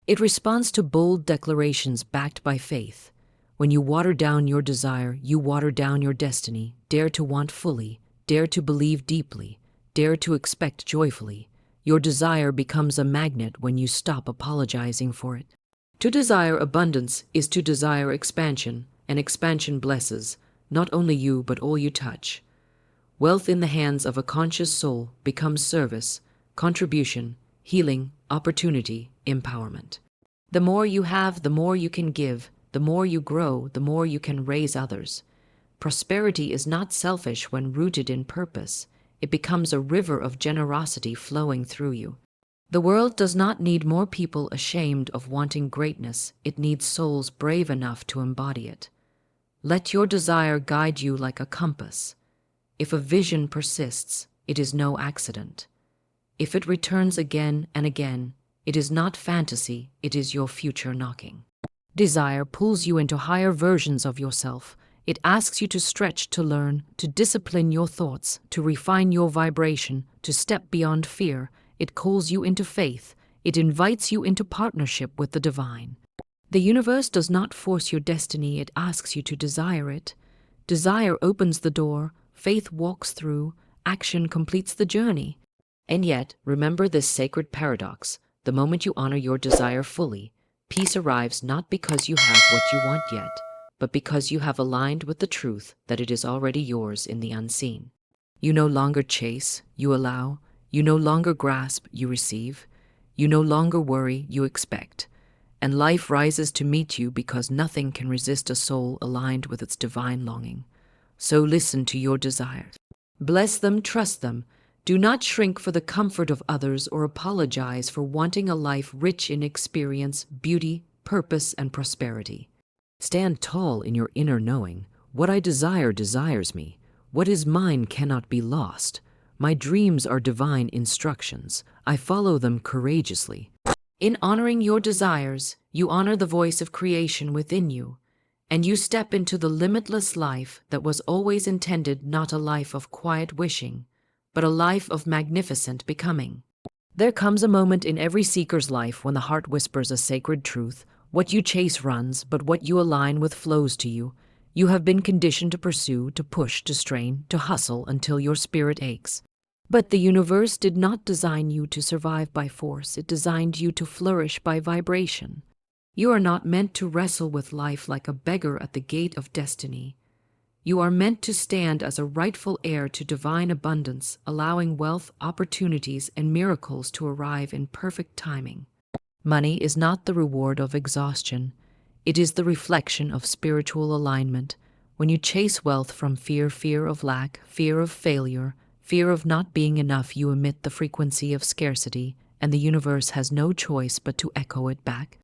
It responds to bold declarations backed by faith. When you water down your desire, you water down your destiny. Dare to want fully, dare to believe deeply, dare to expect joyfully. Your desire becomes a magnet when you stop apologizing for it. To desire abundance is to desire expansion, and expansion blesses, not only you but all you touch. Wealth in the hands of a conscious soul becomes service, contribution, healing, opportunity, empowerment. The more you have, the more you can give. The more you grow, the more you can raise others. Prosperity is not selfish when rooted in purpose. It becomes a river of generosity flowing through you. The world does not need more people ashamed of wanting greatness. It needs souls brave enough to embody it. Let your desire guide you like a compass. If a vision persists, it is no accident. If it returns again and again, it is not fantasy, it is your future knocking. Desire pulls you into higher versions of yourself. It asks you to stretch, to learn, to discipline your thoughts, to refine your vibration, to step beyond fear. It calls you into faith. It invites you into partnership with the divine. The universe does not force your destiny, it asks you to desire it. Desire opens the door, faith walks through, action completes the journey. And yet, remember this sacred paradox: the moment you honor your desire fully, peace arrives not because you have what you want yet, but because you have aligned with the truth that it is already yours in the unseen. You no longer chase, you allow. You no longer grasp, you receive. You no longer worry, you expect. And life rises to meet you because nothing can resist a soul aligned with its divine longing. So listen to your desires. Bless them, trust them. Do not shrink for the comfort of others or apologize for wanting a life rich in experience, beauty, purpose, and prosperity. Stand tall in your inner knowing. What I desire desires me. What is mine cannot be lost. My dreams are divine instructions. I follow them courageously. In honoring your desires, you honor the voice of creation within you, and you step into the limitless life that was always intended, not a life of quiet wishing, but a life of magnificent becoming. There comes a moment in every seeker's life when the heart whispers a sacred truth. What you chase runs, but what you align with flows to you. You have been conditioned to pursue, to push, to strain, to hustle until your spirit aches. But the universe did not design you to survive by force. It designed you to flourish by vibration. You are not meant to wrestle with life like a beggar at the gate of destiny. You are meant to stand as a rightful heir to divine abundance, allowing wealth, opportunities, and miracles to arrive in perfect timing. Money is not the reward of exhaustion. It is the reflection of spiritual alignment. When you chase wealth from fear of lack, fear of failure, fear of not being enough, you emit the frequency of scarcity, and the universe has no choice but to echo it back.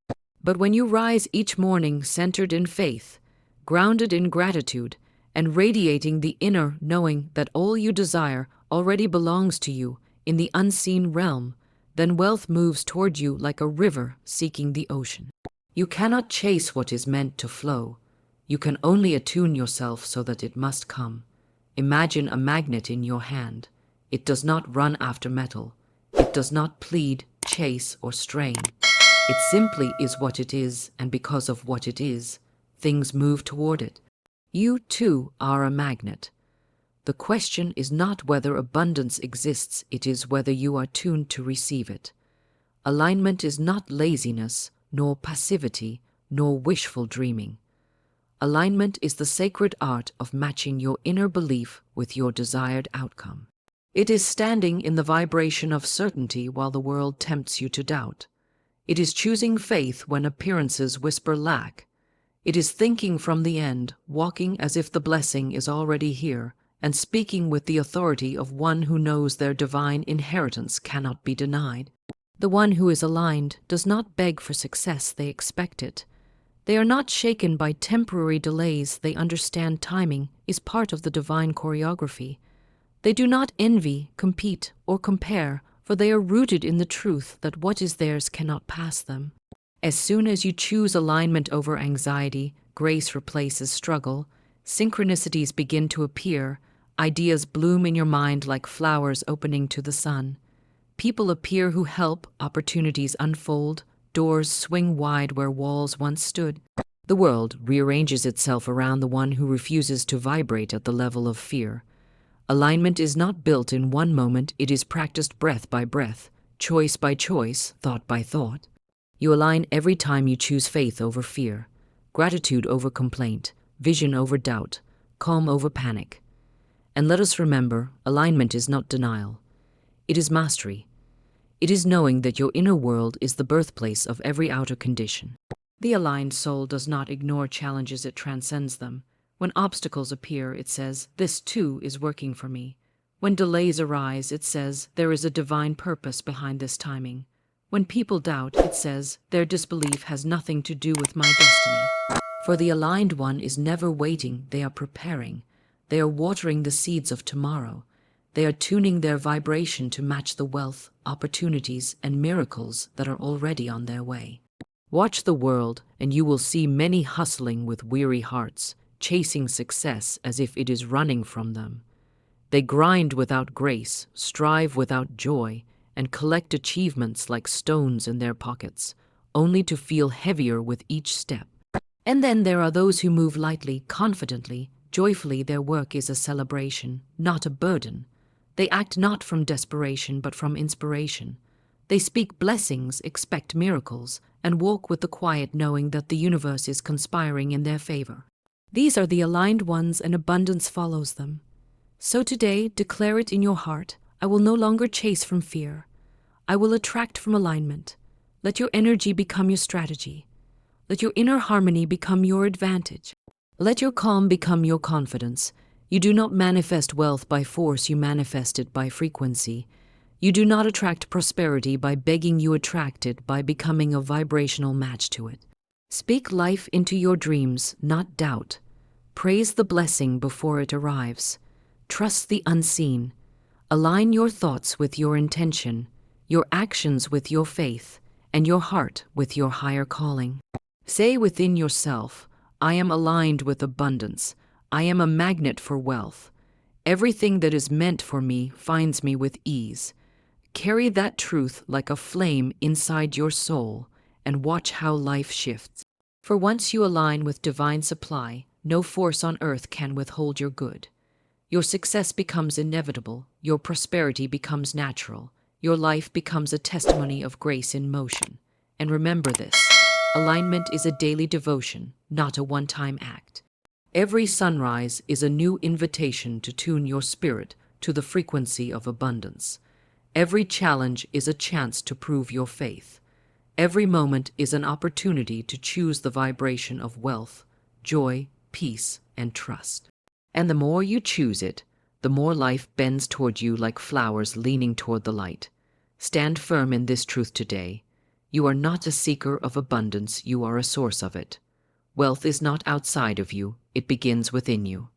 But when you rise each morning centered in faith, grounded in gratitude, and radiating the inner knowing that all you desire already belongs to you in the unseen realm, then wealth moves toward you like a river seeking the ocean. You cannot chase what is meant to flow. You can only attune yourself so that it must come. Imagine a magnet in your hand. It does not run after metal. It does not plead, chase, or strain. It simply is what it is, and because of what it is, things move toward it. You, too, are a magnet. The question is not whether abundance exists, it is whether you are tuned to receive it. Alignment is not laziness, nor passivity, nor wishful dreaming. Alignment is the sacred art of matching your inner belief with your desired outcome. It is standing in the vibration of certainty while the world tempts you to doubt. It is choosing faith when appearances whisper lack. It is thinking from the end, walking as if the blessing is already here, and speaking with the authority of one who knows their divine inheritance cannot be denied. The one who is aligned does not beg for success, they expect it. They are not shaken by temporary delays, they understand timing is part of the divine choreography. They do not envy, compete, or compare, for they are rooted in the truth that what is theirs cannot pass them. As soon as you choose alignment over anxiety, grace replaces struggle, synchronicities begin to appear, ideas bloom in your mind like flowers opening to the sun. People appear who help, opportunities unfold, doors swing wide where walls once stood. The world rearranges itself around the one who refuses to vibrate at the level of fear. Alignment is not built in one moment, it is practiced breath by breath, choice by choice, thought by thought. You align every time you choose faith over fear, gratitude over complaint, vision over doubt, calm over panic. And let us remember, alignment is not denial. It is mastery. It is knowing that your inner world is the birthplace of every outer condition. The aligned soul does not ignore challenges, it transcends them. When obstacles appear, it says, "This too is working for me." When delays arise, it says, "There is a divine purpose behind this timing." When people doubt, it says, "Their disbelief has nothing to do with my destiny." For the aligned one is never waiting, they are preparing. They are watering the seeds of tomorrow. They are tuning their vibration to match the wealth, opportunities, and miracles that are already on their way. Watch the world, and you will see many hustling with weary hearts, chasing success as if it is running from them. They grind without grace, strive without joy, and collect achievements like stones in their pockets, only to feel heavier with each step. And then there are those who move lightly, confidently, joyfully. Their work is a celebration, not a burden. They act not from desperation, but from inspiration. They speak blessings, expect miracles, and walk with the quiet knowing that the universe is conspiring in their favor. These are the aligned ones, and abundance follows them. So today, declare it in your heart, "I will no longer chase from fear. I will attract from alignment." Let your energy become your strategy. Let your inner harmony become your advantage. Let your calm become your confidence. You do not manifest wealth by force, you manifest it by frequency. You do not attract prosperity by begging, you attract it by becoming a vibrational match to it. Speak life into your dreams, not doubt. Praise the blessing before it arrives. Trust the unseen. Align your thoughts with your intention, your actions with your faith, and your heart with your higher calling. Say within yourself, "I am aligned with abundance. I am a magnet for wealth. Everything that is meant for me finds me with ease." Carry that truth like a flame inside your soul and watch how life shifts. For once you align with divine supply, no force on earth can withhold your good. Your success becomes inevitable, your prosperity becomes natural, your life becomes a testimony of grace in motion. And remember this, alignment is a daily devotion, not a one-time act. Every sunrise is a new invitation to tune your spirit to the frequency of abundance. Every challenge is a chance to prove your faith. Every moment is an opportunity to choose the vibration of wealth, joy, peace, and trust. And the more you choose it, the more life bends toward you like flowers leaning toward the light. Stand firm in this truth today. You are not a seeker of abundance, you are a source of it. Wealth is not outside of you, it begins within you.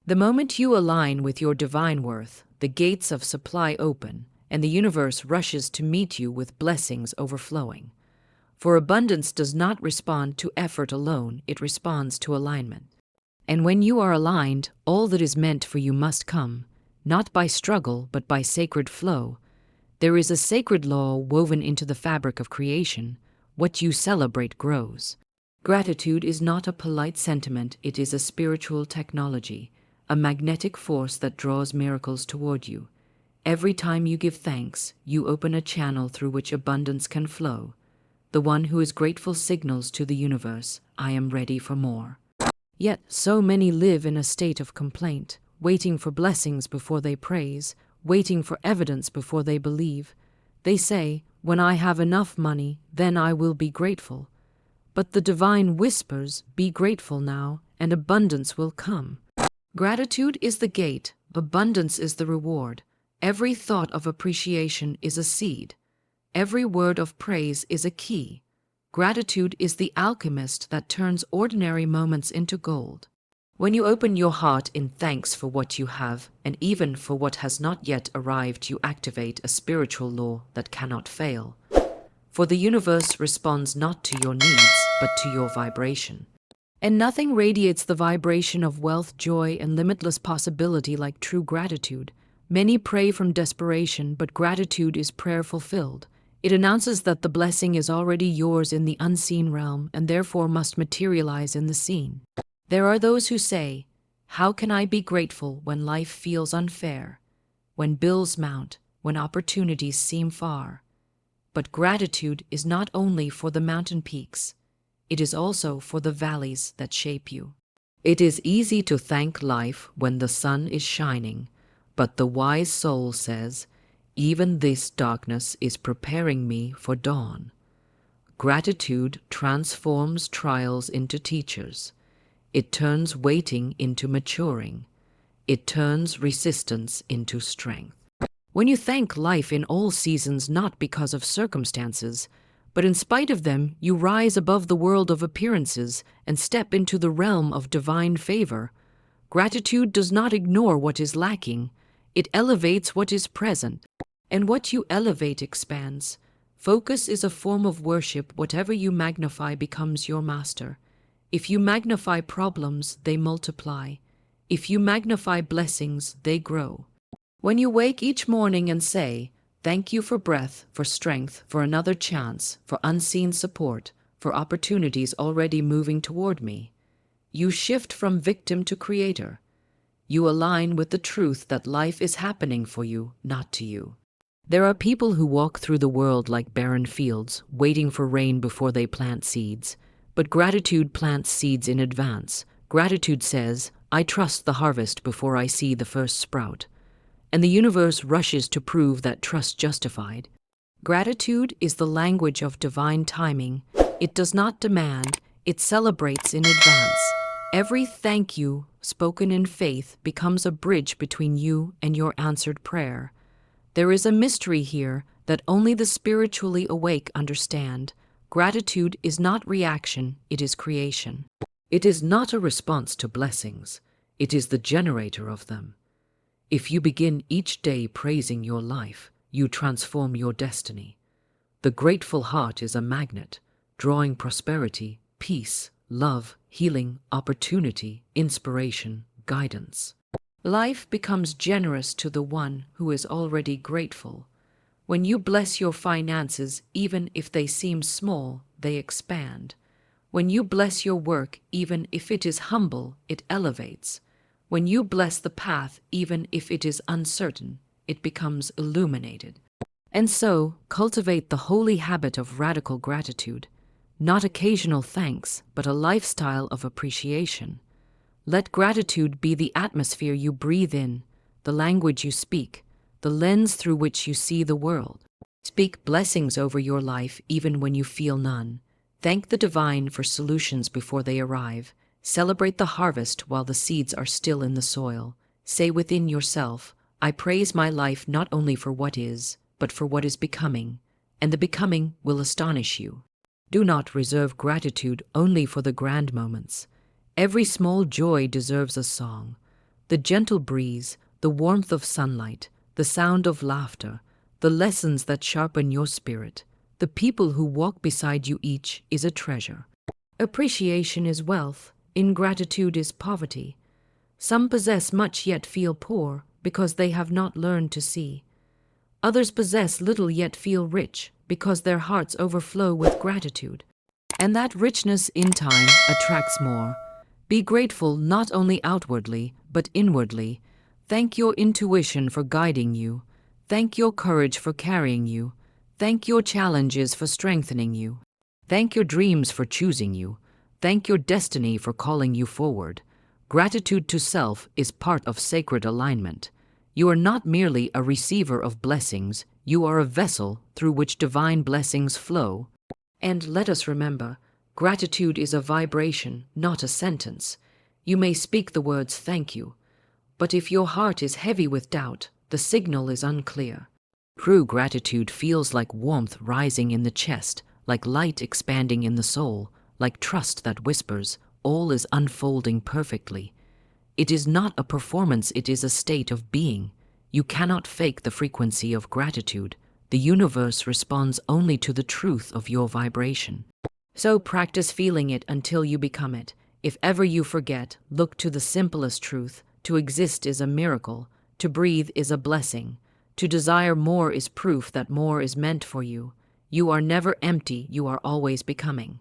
The moment you align with your divine worth, the gates of supply open, and the universe rushes to meet you with blessings overflowing. For abundance does not respond to effort alone, it responds to alignment. And when you are aligned, all that is meant for you must come, not by struggle, but by sacred flow. There is a sacred law woven into the fabric of creation. What you celebrate grows. Gratitude is not a polite sentiment, it is a spiritual technology, a magnetic force that draws miracles toward you. Every time you give thanks, you open a channel through which abundance can flow. The one who is grateful signals to the universe, I am ready for more. Yet so many live in a state of complaint, waiting for blessings before they praise, waiting for evidence before they believe. They say, when I have enough money, then I will be grateful. But the divine whispers, be grateful now, and abundance will come. Gratitude is the gate, abundance is the reward. Every thought of appreciation is a seed. Every word of praise is a key. Gratitude is the alchemist that turns ordinary moments into gold. When you open your heart in thanks for what you have, and even for what has not yet arrived, you activate a spiritual law that cannot fail. For the universe responds not to your needs, but to your vibration. And nothing radiates the vibration of wealth, joy, and limitless possibility like true gratitude. Many pray from desperation, but gratitude is prayer fulfilled. It announces that the blessing is already yours in the unseen realm and therefore must materialize in the seen. There are those who say, how can I be grateful when life feels unfair, when bills mount, when opportunities seem far? But gratitude is not only for the mountain peaks, it is also for the valleys that shape you. It is easy to thank life when the sun is shining, but the wise soul says, even this darkness is preparing me for dawn. Gratitude transforms trials into teachers. It turns waiting into maturing. It turns resistance into strength. When you thank life in all seasons, not because of circumstances, but in spite of them, you rise above the world of appearances and step into the realm of divine favor. Gratitude does not ignore what is lacking. It elevates what is present. And what you elevate expands. Focus is a form of worship. Whatever you magnify becomes your master. If you magnify problems, they multiply. If you magnify blessings, they grow. When you wake each morning and say, thank you for breath, for strength, for another chance, for unseen support, for opportunities already moving toward me, you shift from victim to creator. You align with the truth that life is happening for you, not to you. There are people who walk through the world like barren fields, waiting for rain before they plant seeds. But gratitude plants seeds in advance. Gratitude says, I trust the harvest before I see the first sprout. And the universe rushes to prove that trust justified. Gratitude is the language of divine timing. It does not demand, it celebrates in advance. Every thank you spoken in faith becomes a bridge between you and your answered prayer. There is a mystery here that only the spiritually awake understand. Gratitude is not reaction, it is creation. It is not a response to blessings, it is the generator of them. If you begin each day praising your life, you transform your destiny. The grateful heart is a magnet, drawing prosperity, peace, love, healing, opportunity, inspiration, guidance. Life becomes generous to the one who is already grateful. When you bless your finances, even if they seem small, they expand. When you bless your work, even if it is humble, it elevates. When you bless the path, even if it is uncertain, it becomes illuminated. And so, cultivate the holy habit of radical gratitude. Not occasional thanks, but a lifestyle of appreciation. Let gratitude be the atmosphere you breathe in, the language you speak, the lens through which you see the world. Speak blessings over your life even when you feel none. Thank the divine for solutions before they arrive. Celebrate the harvest while the seeds are still in the soil. Say within yourself, I praise my life not only for what is, but for what is becoming, and the becoming will astonish you. Do not reserve gratitude only for the grand moments. Every small joy deserves a song. The gentle breeze, the warmth of sunlight, the sound of laughter, the lessons that sharpen your spirit, the people who walk beside you, each is a treasure. Appreciation is wealth, ingratitude is poverty. Some possess much yet feel poor because they have not learned to see. Others possess little yet feel rich because their hearts overflow with gratitude. And that richness in time attracts more. Be grateful not only outwardly, but inwardly. Thank your intuition for guiding you. Thank your courage for carrying you. Thank your challenges for strengthening you. Thank your dreams for choosing you. Thank your destiny for calling you forward. Gratitude to self is part of sacred alignment. You are not merely a receiver of blessings, you are a vessel through which divine blessings flow. And let us remember, gratitude is a vibration, not a sentence. You may speak the words thank you, but if your heart is heavy with doubt, the signal is unclear. True gratitude feels like warmth rising in the chest, like light expanding in the soul, like trust that whispers, all is unfolding perfectly. It is not a performance, it is a state of being. You cannot fake the frequency of gratitude. The universe responds only to the truth of your vibration. So practice feeling it until you become it. If ever you forget, look to the simplest truth. To exist is a miracle. To breathe is a blessing. To desire more is proof that more is meant for you. You are never empty, you are always becoming.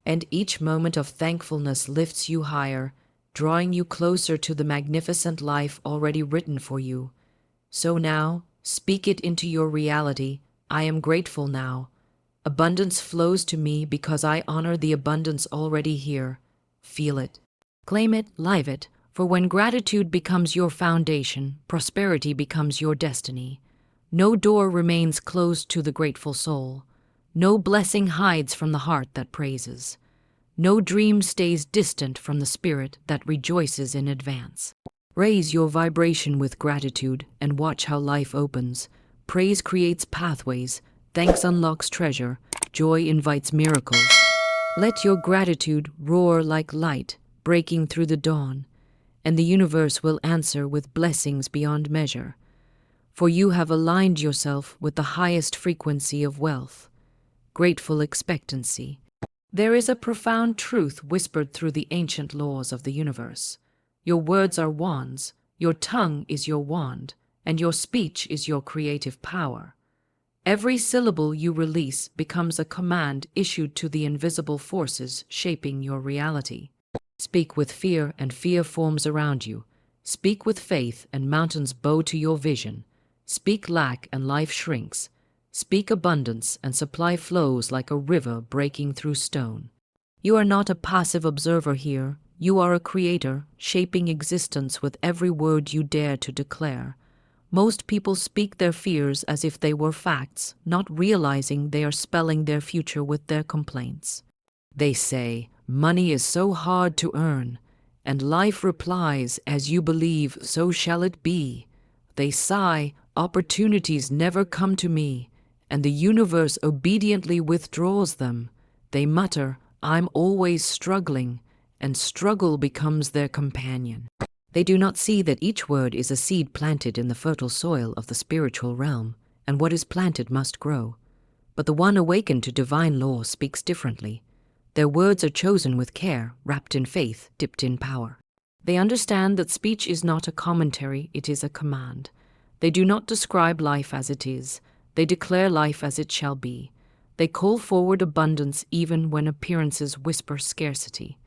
And each moment of thankfulness lifts you higher, drawing you closer to the magnificent life already written for you. So now, speak it into your reality. I am grateful now. Abundance flows to me because I honor the abundance already here. Feel it. Claim it, live it, for when gratitude becomes your foundation, prosperity becomes your destiny. No door remains closed to the grateful soul. No blessing hides from the heart that praises. No dream stays distant from the spirit that rejoices in advance. Raise your vibration with gratitude and watch how life opens. Praise creates pathways, thanks unlocks treasure, joy invites miracles. Let your gratitude roar like light, breaking through the dawn, and the universe will answer with blessings beyond measure. For you have aligned yourself with the highest frequency of wealth. Grateful expectancy. There is a profound truth whispered through the ancient laws of the universe. Your words are wands, your tongue is your wand, and your speech is your creative power. Every syllable you release becomes a command issued to the invisible forces shaping your reality. Speak with fear and fear forms around you. Speak with faith and mountains bow to your vision. Speak lack and life shrinks. Speak abundance and supply flows like a river breaking through stone. You are not a passive observer here. You are a creator, shaping existence with every word you dare to declare. Most people speak their fears as if they were facts, not realizing they are spelling their future with their complaints. They say, money is so hard to earn, and life replies, as you believe, so shall it be. They sigh, opportunities never come to me, and the universe obediently withdraws them. They mutter, I'm always struggling, and struggle becomes their companion. They do not see that each word is a seed planted in the fertile soil of the spiritual realm, and what is planted must grow. But the one awakened to divine law speaks differently. Their words are chosen with care, wrapped in faith, dipped in power. They understand that speech is not a commentary, it is a command. They do not describe life as it is. They declare life as it shall be. They call forward abundance even when appearances whisper scarcity.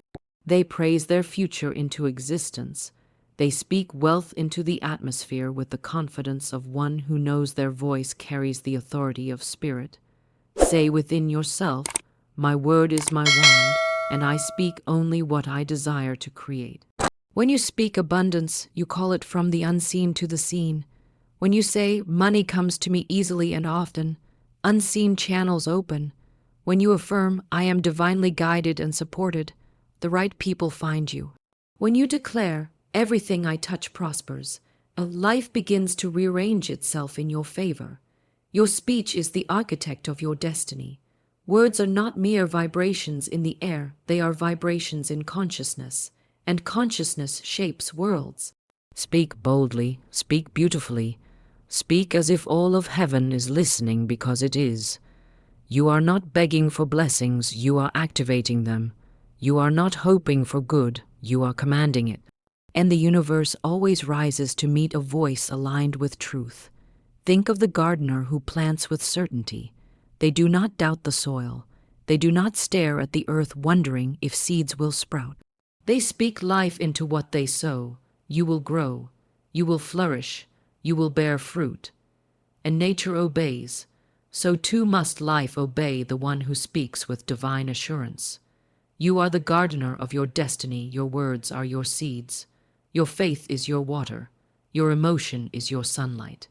They praise their future into existence. They speak wealth into the atmosphere with the confidence of one who knows their voice carries the authority of spirit. Say within yourself, my word is my wand, and I speak only what I desire to create. When you speak abundance, you call it from the unseen to the seen. When you say, money comes to me easily and often, unseen channels open. When you affirm, I am divinely guided and supported, the right people find you. When you declare, Everything I touch prospers. A life begins to rearrange itself in your favor. Your speech is the architect of your destiny. Words are not mere vibrations in the air, they are vibrations in consciousness, and consciousness shapes worlds. Speak boldly, speak beautifully, speak as if all of heaven is listening because it is. You are not begging for blessings, you are activating them. You are not hoping for good, you are commanding it. And the universe always rises to meet a voice aligned with truth. Think of the gardener who plants with certainty. They do not doubt the soil. They do not stare at the earth wondering if seeds will sprout. They speak life into what they sow. You will grow. You will flourish. You will bear fruit. And nature obeys. So too must life obey the one who speaks with divine assurance. You are the gardener of your destiny. Your words are your seeds. Your faith is your water. Your emotion is your sunlight.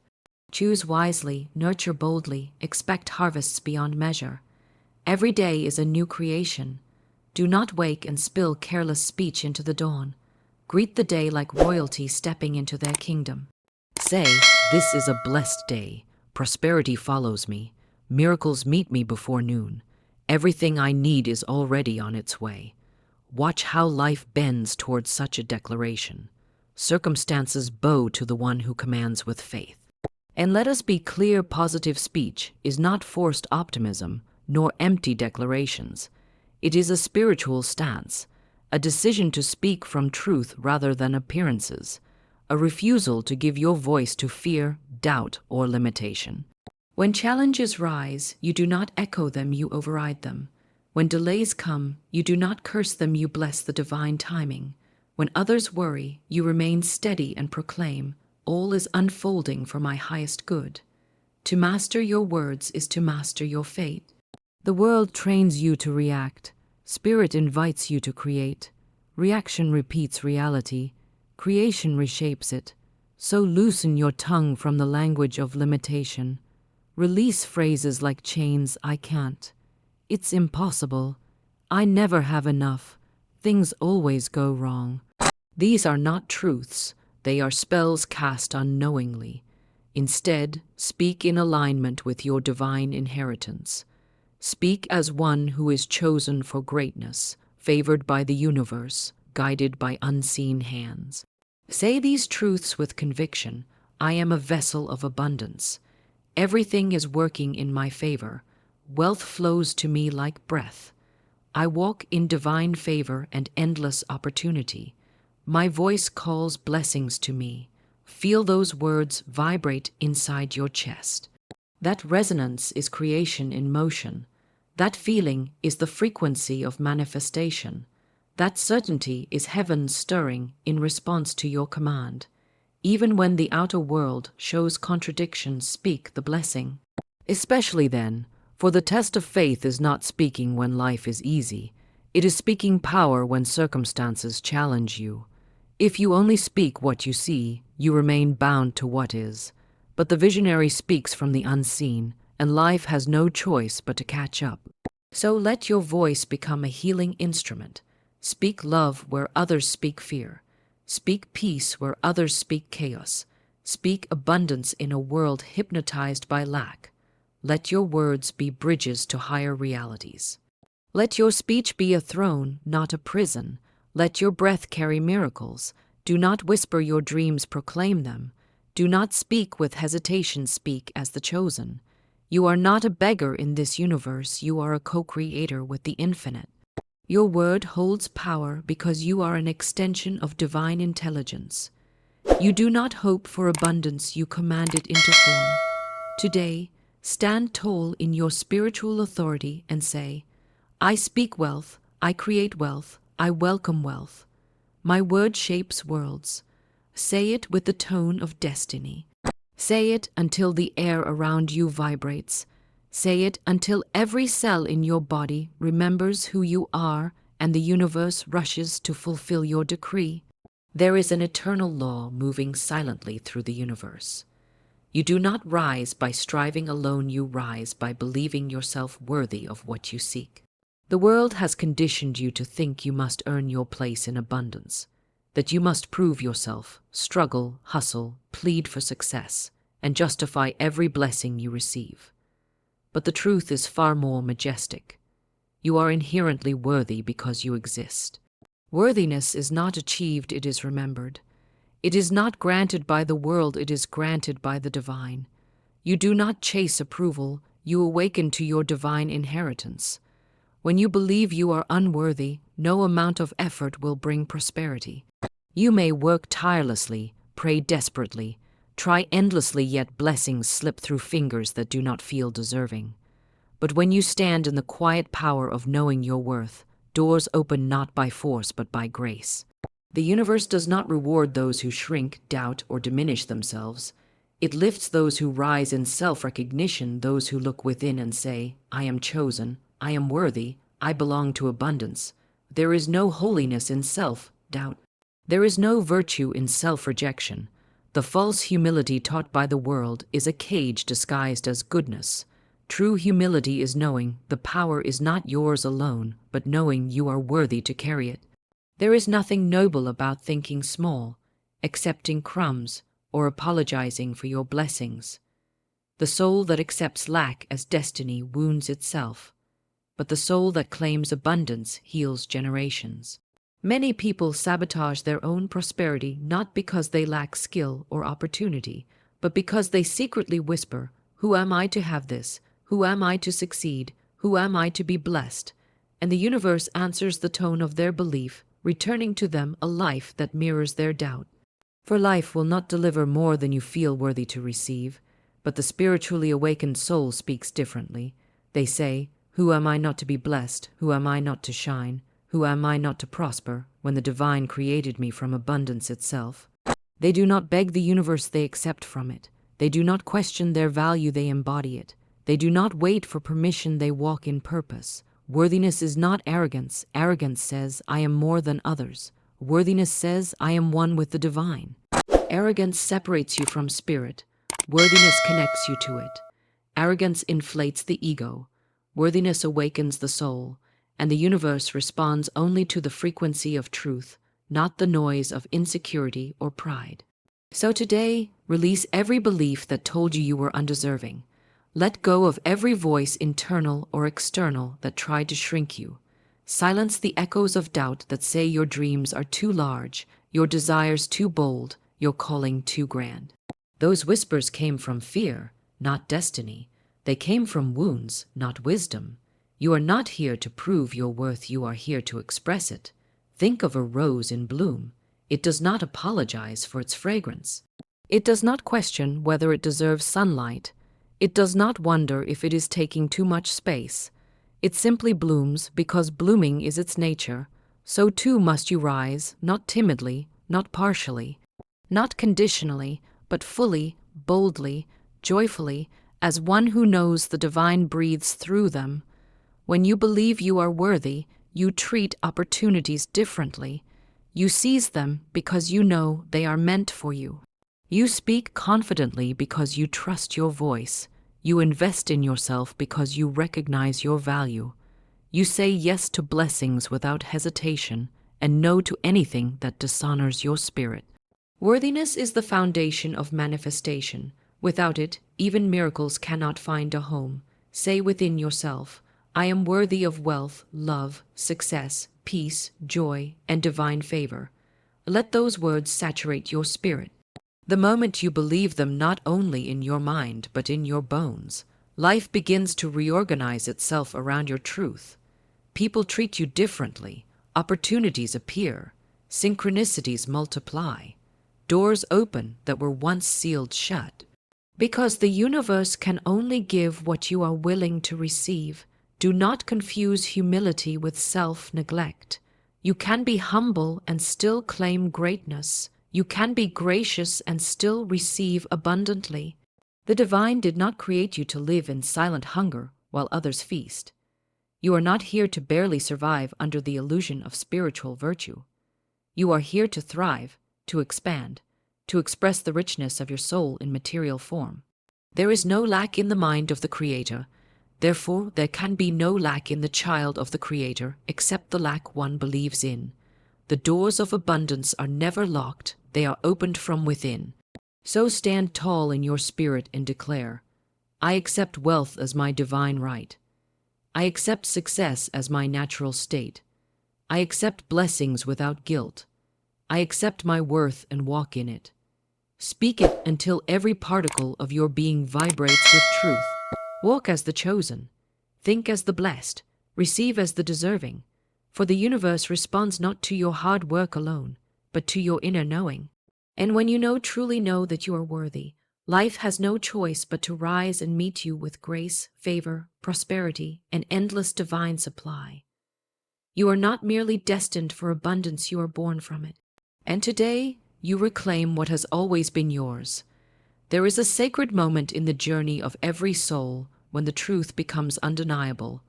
Choose wisely, nurture boldly, expect harvests beyond measure. Every day is a new creation. Do not wake and spill careless speech into the dawn. Greet the day like royalty stepping into their kingdom. Say, "This is a blessed day. Prosperity follows me. Miracles meet me before noon. Everything I need is already on its way." Watch how life bends towards such a declaration. Circumstances bow to the one who commands with faith. And let us be clear, positive speech is not forced optimism, nor empty declarations. It is a spiritual stance, a decision to speak from truth rather than appearances, a refusal to give your voice to fear, doubt, or limitation. When challenges rise, you do not echo them, you override them. When delays come, you do not curse them, you bless the divine timing. When others worry, you remain steady and proclaim, "All is unfolding for my highest good." To master your words is to master your fate. The world trains you to react. Spirit invites you to create. Reaction repeats reality. Creation reshapes it. So loosen your tongue from the language of limitation. Release phrases like chains, "I can't." "It's impossible." "I never have enough." "Things always go wrong." These are not truths. They are spells cast unknowingly. Instead, speak in alignment with your divine inheritance. Speak as one who is chosen for greatness, favored by the universe, guided by unseen hands. Say these truths with conviction. I am a vessel of abundance. Everything is working in my favor. Wealth flows to me like breath. I walk in divine favor and endless opportunity. My voice calls blessings to me. Feel those words vibrate inside your chest. That resonance is creation in motion. That feeling is the frequency of manifestation. That certainty is heaven stirring in response to your command. Even when the outer world shows contradictions, speak the blessing. Especially then, for the test of faith is not speaking when life is easy. It is speaking power when circumstances challenge you. If you only speak what you see, you remain bound to what is. But the visionary speaks from the unseen, and life has no choice but to catch up. So let your voice become a healing instrument. Speak love where others speak fear. Speak peace where others speak chaos. Speak abundance in a world hypnotized by lack. Let your words be bridges to higher realities. Let your speech be a throne, not a prison. Let your breath carry miracles. Do not whisper your dreams, proclaim them. Do not speak with hesitation, speak as the chosen. You are not a beggar in this universe, you are a co-creator with the infinite. Your word holds power because you are an extension of divine intelligence. You do not hope for abundance, you command it into form. Today, stand tall in your spiritual authority and say, I speak wealth, I create wealth, I welcome wealth. My word shapes worlds. Say it with the tone of destiny. Say it until the air around you vibrates. Say it until every cell in your body remembers who you are and the universe rushes to fulfill your decree. There is an eternal law moving silently through the universe. You do not rise by striving alone, you rise by believing yourself worthy of what you seek. The world has conditioned you to think you must earn your place in abundance. that you must prove yourself, struggle, hustle, plead for success, and justify every blessing you receive. But the truth is far more majestic. You are inherently worthy because you exist. Worthiness is not achieved, it is remembered. It is not granted by the world, it is granted by the divine. You do not chase approval, you awaken to your divine inheritance. When you believe you are unworthy, no amount of effort will bring prosperity. You may work tirelessly, pray desperately, try endlessly, yet blessings slip through fingers that do not feel deserving. But when you stand in the quiet power of knowing your worth, doors open not by force but by grace. The universe does not reward those who shrink, doubt, or diminish themselves. It lifts those who rise in self-recognition, those who look within and say, I am chosen, I am worthy, I belong to abundance. There is no holiness in self-doubt. There is no virtue in self-rejection. The false humility taught by the world is a cage disguised as goodness. True humility is knowing the power is not yours alone, but knowing you are worthy to carry it. There is nothing noble about thinking small, accepting crumbs, or apologizing for your blessings. The soul that accepts lack as destiny wounds itself, but the soul that claims abundance heals generations. Many people sabotage their own prosperity not because they lack skill or opportunity, but because they secretly whisper, who am I to have this? Who am I to succeed? Who am I to be blessed? And the universe answers the tone of their belief, returning to them a life that mirrors their doubt. For life will not deliver more than you feel worthy to receive, but the spiritually awakened soul speaks differently. They say, who am I not to be blessed? Who am I not to shine? Who am I not to prosper, when the divine created me from abundance itself? They do not beg the universe, they accept from it. They do not question their value, they embody it. They do not wait for permission, they walk in purpose. Worthiness is not arrogance. Arrogance says, I am more than others. Worthiness says, I am one with the divine. Arrogance separates you from spirit. Worthiness connects you to it. Arrogance inflates the ego. Worthiness awakens the soul, and the universe responds only to the frequency of truth, not the noise of insecurity or pride. So today, release every belief that told you were undeserving. Let go of every voice, internal or external, that tried to shrink you. Silence the echoes of doubt that say your dreams are too large, your desires too bold, your calling too grand. Those whispers came from fear, not destiny. They came from wounds, not wisdom. You are not here to prove your worth, you are here to express it. Think of a rose in bloom. It does not apologize for its fragrance. It does not question whether it deserves sunlight. It does not wonder if it is taking too much space. It simply blooms because blooming is its nature. So too must you rise, not timidly, not partially, not conditionally, but fully, boldly, joyfully, as one who knows the divine breathes through them. When you believe you are worthy, you treat opportunities differently. You seize them because you know they are meant for you. You speak confidently because you trust your voice. You invest in yourself because you recognize your value. You say yes to blessings without hesitation and no to anything that dishonors your spirit. Worthiness is the foundation of manifestation. Without it, even miracles cannot find a home. Say within yourself, I am worthy of wealth, love, success, peace, joy, and divine favor. Let those words saturate your spirit. The moment you believe them not only in your mind but in your bones, life begins to reorganize itself around your truth. People treat you differently. Opportunities appear. Synchronicities multiply. Doors open that were once sealed shut. Because the universe can only give what you are willing to receive. Do not confuse humility with self-neglect. You can be humble and still claim greatness. You can be gracious and still receive abundantly. The divine did not create you to live in silent hunger while others feast. You are not here to barely survive under the illusion of spiritual virtue. You are here to thrive, to expand, to express the richness of your soul in material form. There is no lack in the mind of the Creator. Therefore, there can be no lack in the child of the Creator except the lack one believes in. The doors of abundance are never locked, they are opened from within. So stand tall in your spirit and declare, I accept wealth as my divine right. I accept success as my natural state. I accept blessings without guilt. I accept my worth and walk in it. Speak it until every particle of your being vibrates with truth. Walk as the chosen. Think as the blessed. Receive as the deserving. For the universe responds not to your hard work alone, but to your inner knowing. And when you truly know that you are worthy, life has no choice but to rise and meet you with grace, favor, prosperity, and endless divine supply. You are not merely destined for abundance, you are born from it. And today, you reclaim what has always been yours. There is a sacred moment in the journey of every soul when the truth becomes undeniable.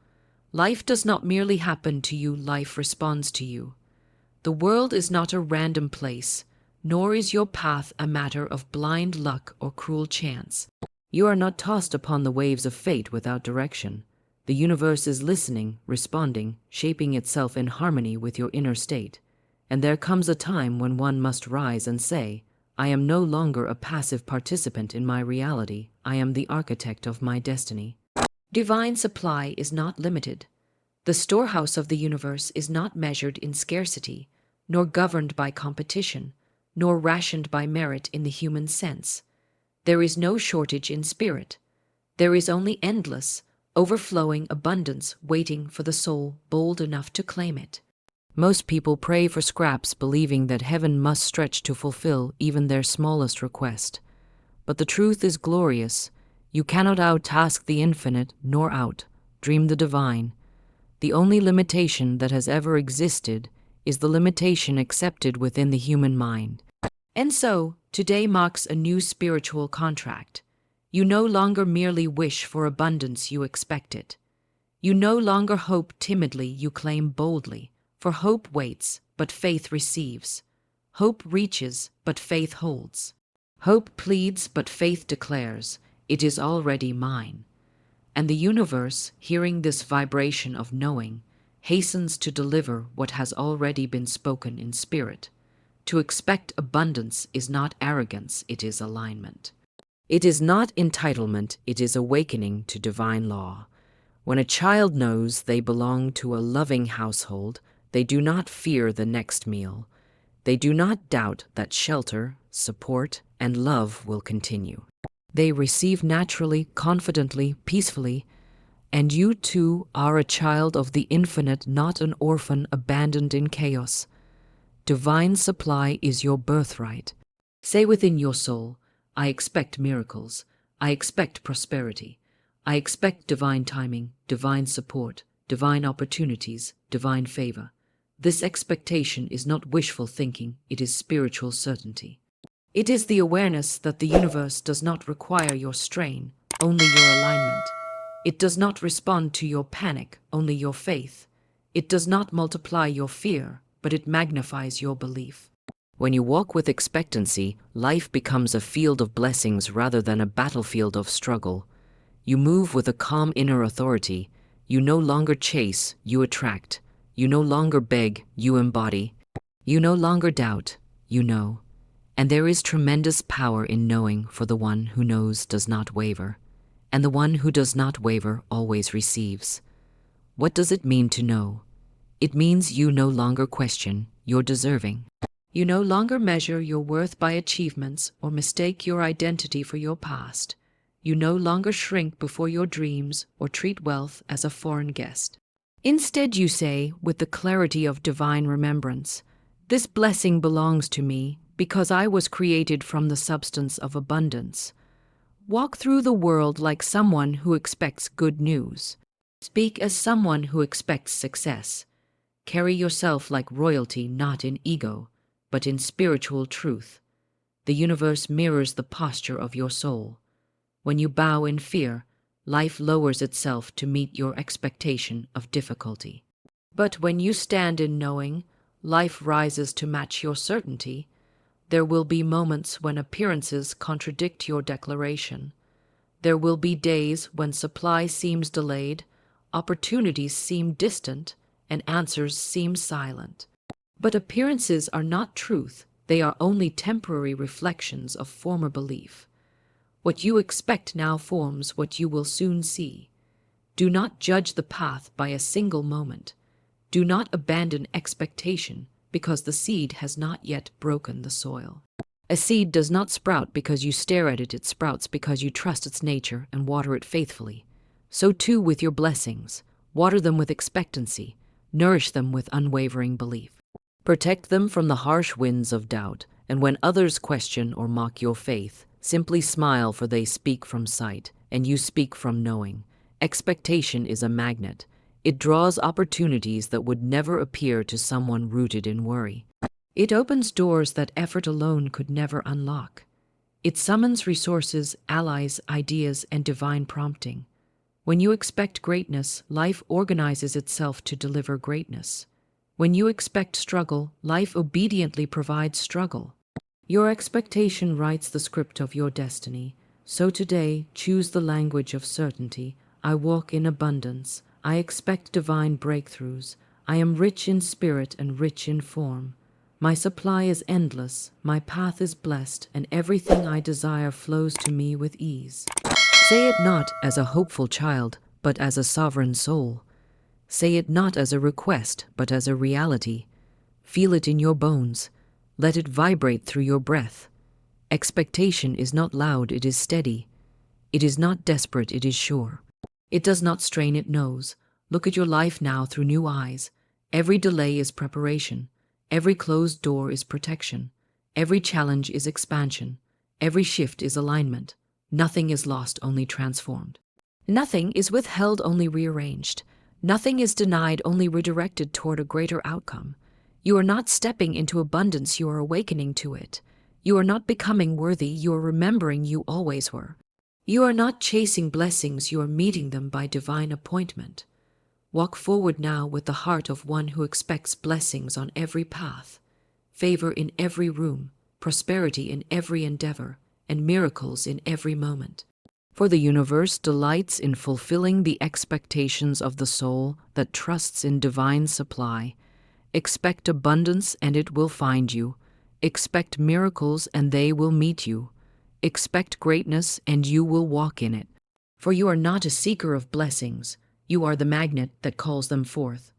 Life does not merely happen to you, life responds to you. The world is not a random place, nor is your path a matter of blind luck or cruel chance. You are not tossed upon the waves of fate without direction. The universe is listening, responding, shaping itself in harmony with your inner state. And there comes a time when one must rise and say, I am no longer a passive participant in my reality, I am the architect of my destiny. Divine supply is not limited. The storehouse of the universe is not measured in scarcity, nor governed by competition, nor rationed by merit in the human sense. There is no shortage in spirit. There is only endless, overflowing abundance waiting for the soul bold enough to claim it. Most people pray for scraps, believing that heaven must stretch to fulfill even their smallest request. But the truth is glorious. You cannot out-task the infinite, nor out-dream the divine. The only limitation that has ever existed is the limitation accepted within the human mind. And so, today marks a new spiritual contract. You no longer merely wish for abundance, you expect it. You no longer hope timidly, you claim boldly. For hope waits, but faith receives. Hope reaches, but faith holds. Hope pleads, but faith declares, it is already mine. And the universe, hearing this vibration of knowing, hastens to deliver what has already been spoken in spirit. To expect abundance is not arrogance, it is alignment. It is not entitlement, it is awakening to divine law. When a child knows they belong to a loving household, they do not fear the next meal. They do not doubt that shelter, support, and love will continue. They receive naturally, confidently, peacefully, and you too are a child of the infinite, not an orphan abandoned in chaos. Divine supply is your birthright. Say within your soul, I expect miracles. I expect prosperity. I expect divine timing, divine support, divine opportunities, divine favor. This expectation is not wishful thinking, it is spiritual certainty. It is the awareness that the universe does not require your strain, only your alignment. It does not respond to your panic, only your faith. It does not multiply your fear, but it magnifies your belief. When you walk with expectancy, life becomes a field of blessings rather than a battlefield of struggle. You move with a calm inner authority. You no longer chase, you attract. You no longer beg, you embody. You no longer doubt, you know. And there is tremendous power in knowing, for the one who knows does not waver. And the one who does not waver always receives. What does it mean to know? It means you no longer question, you're deserving. You no longer measure your worth by achievements or mistake your identity for your past. You no longer shrink before your dreams or treat wealth as a foreign guest. Instead, you say, with the clarity of divine remembrance, this blessing belongs to me because I was created from the substance of abundance. Walk through the world like someone who expects good news. Speak as someone who expects success. Carry yourself like royalty, not in ego, but in spiritual truth. The universe mirrors the posture of your soul. When you bow in fear, life lowers itself to meet your expectation of difficulty. But when you stand in knowing, life rises to match your certainty. There will be moments when appearances contradict your declaration. There will be days when supply seems delayed, opportunities seem distant, and answers seem silent. But appearances are not truth, they are only temporary reflections of former belief. What you expect now forms what you will soon see. Do not judge the path by a single moment. Do not abandon expectation because the seed has not yet broken the soil. A seed does not sprout because you stare at it, it sprouts because you trust its nature and water it faithfully. So too with your blessings. Water them with expectancy, nourish them with unwavering belief. Protect them from the harsh winds of doubt, and when others question or mock your faith, simply smile, for they speak from sight, and you speak from knowing. Expectation is a magnet. It draws opportunities that would never appear to someone rooted in worry. It opens doors that effort alone could never unlock. It summons resources, allies, ideas, and divine prompting. When you expect greatness, life organizes itself to deliver greatness. When you expect struggle, life obediently provides struggle. Your expectation writes the script of your destiny. So today, choose the language of certainty. I walk in abundance. I expect divine breakthroughs. I am rich in spirit and rich in form. My supply is endless, my path is blessed, and everything I desire flows to me with ease. Say it not as a hopeful child, but as a sovereign soul. Say it not as a request, but as a reality. Feel it in your bones. Let it vibrate through your breath. Expectation is not loud, it is steady. It is not desperate, it is sure. It does not strain, it knows. Look at your life now through new eyes. Every delay is preparation. Every closed door is protection. Every challenge is expansion. Every shift is alignment. Nothing is lost, only transformed. Nothing is withheld, only rearranged. Nothing is denied, only redirected toward a greater outcome. You are not stepping into abundance, you are awakening to it. You are not becoming worthy, you are remembering you always were. You are not chasing blessings, you are meeting them by divine appointment. Walk forward now with the heart of one who expects blessings on every path, favor in every room, prosperity in every endeavor, and miracles in every moment. For the universe delights in fulfilling the expectations of the soul that trusts in divine supply. Expect abundance and it will find you. Expect miracles and they will meet you. Expect greatness and you will walk in it. For you are not a seeker of blessings, you are the magnet that calls them forth.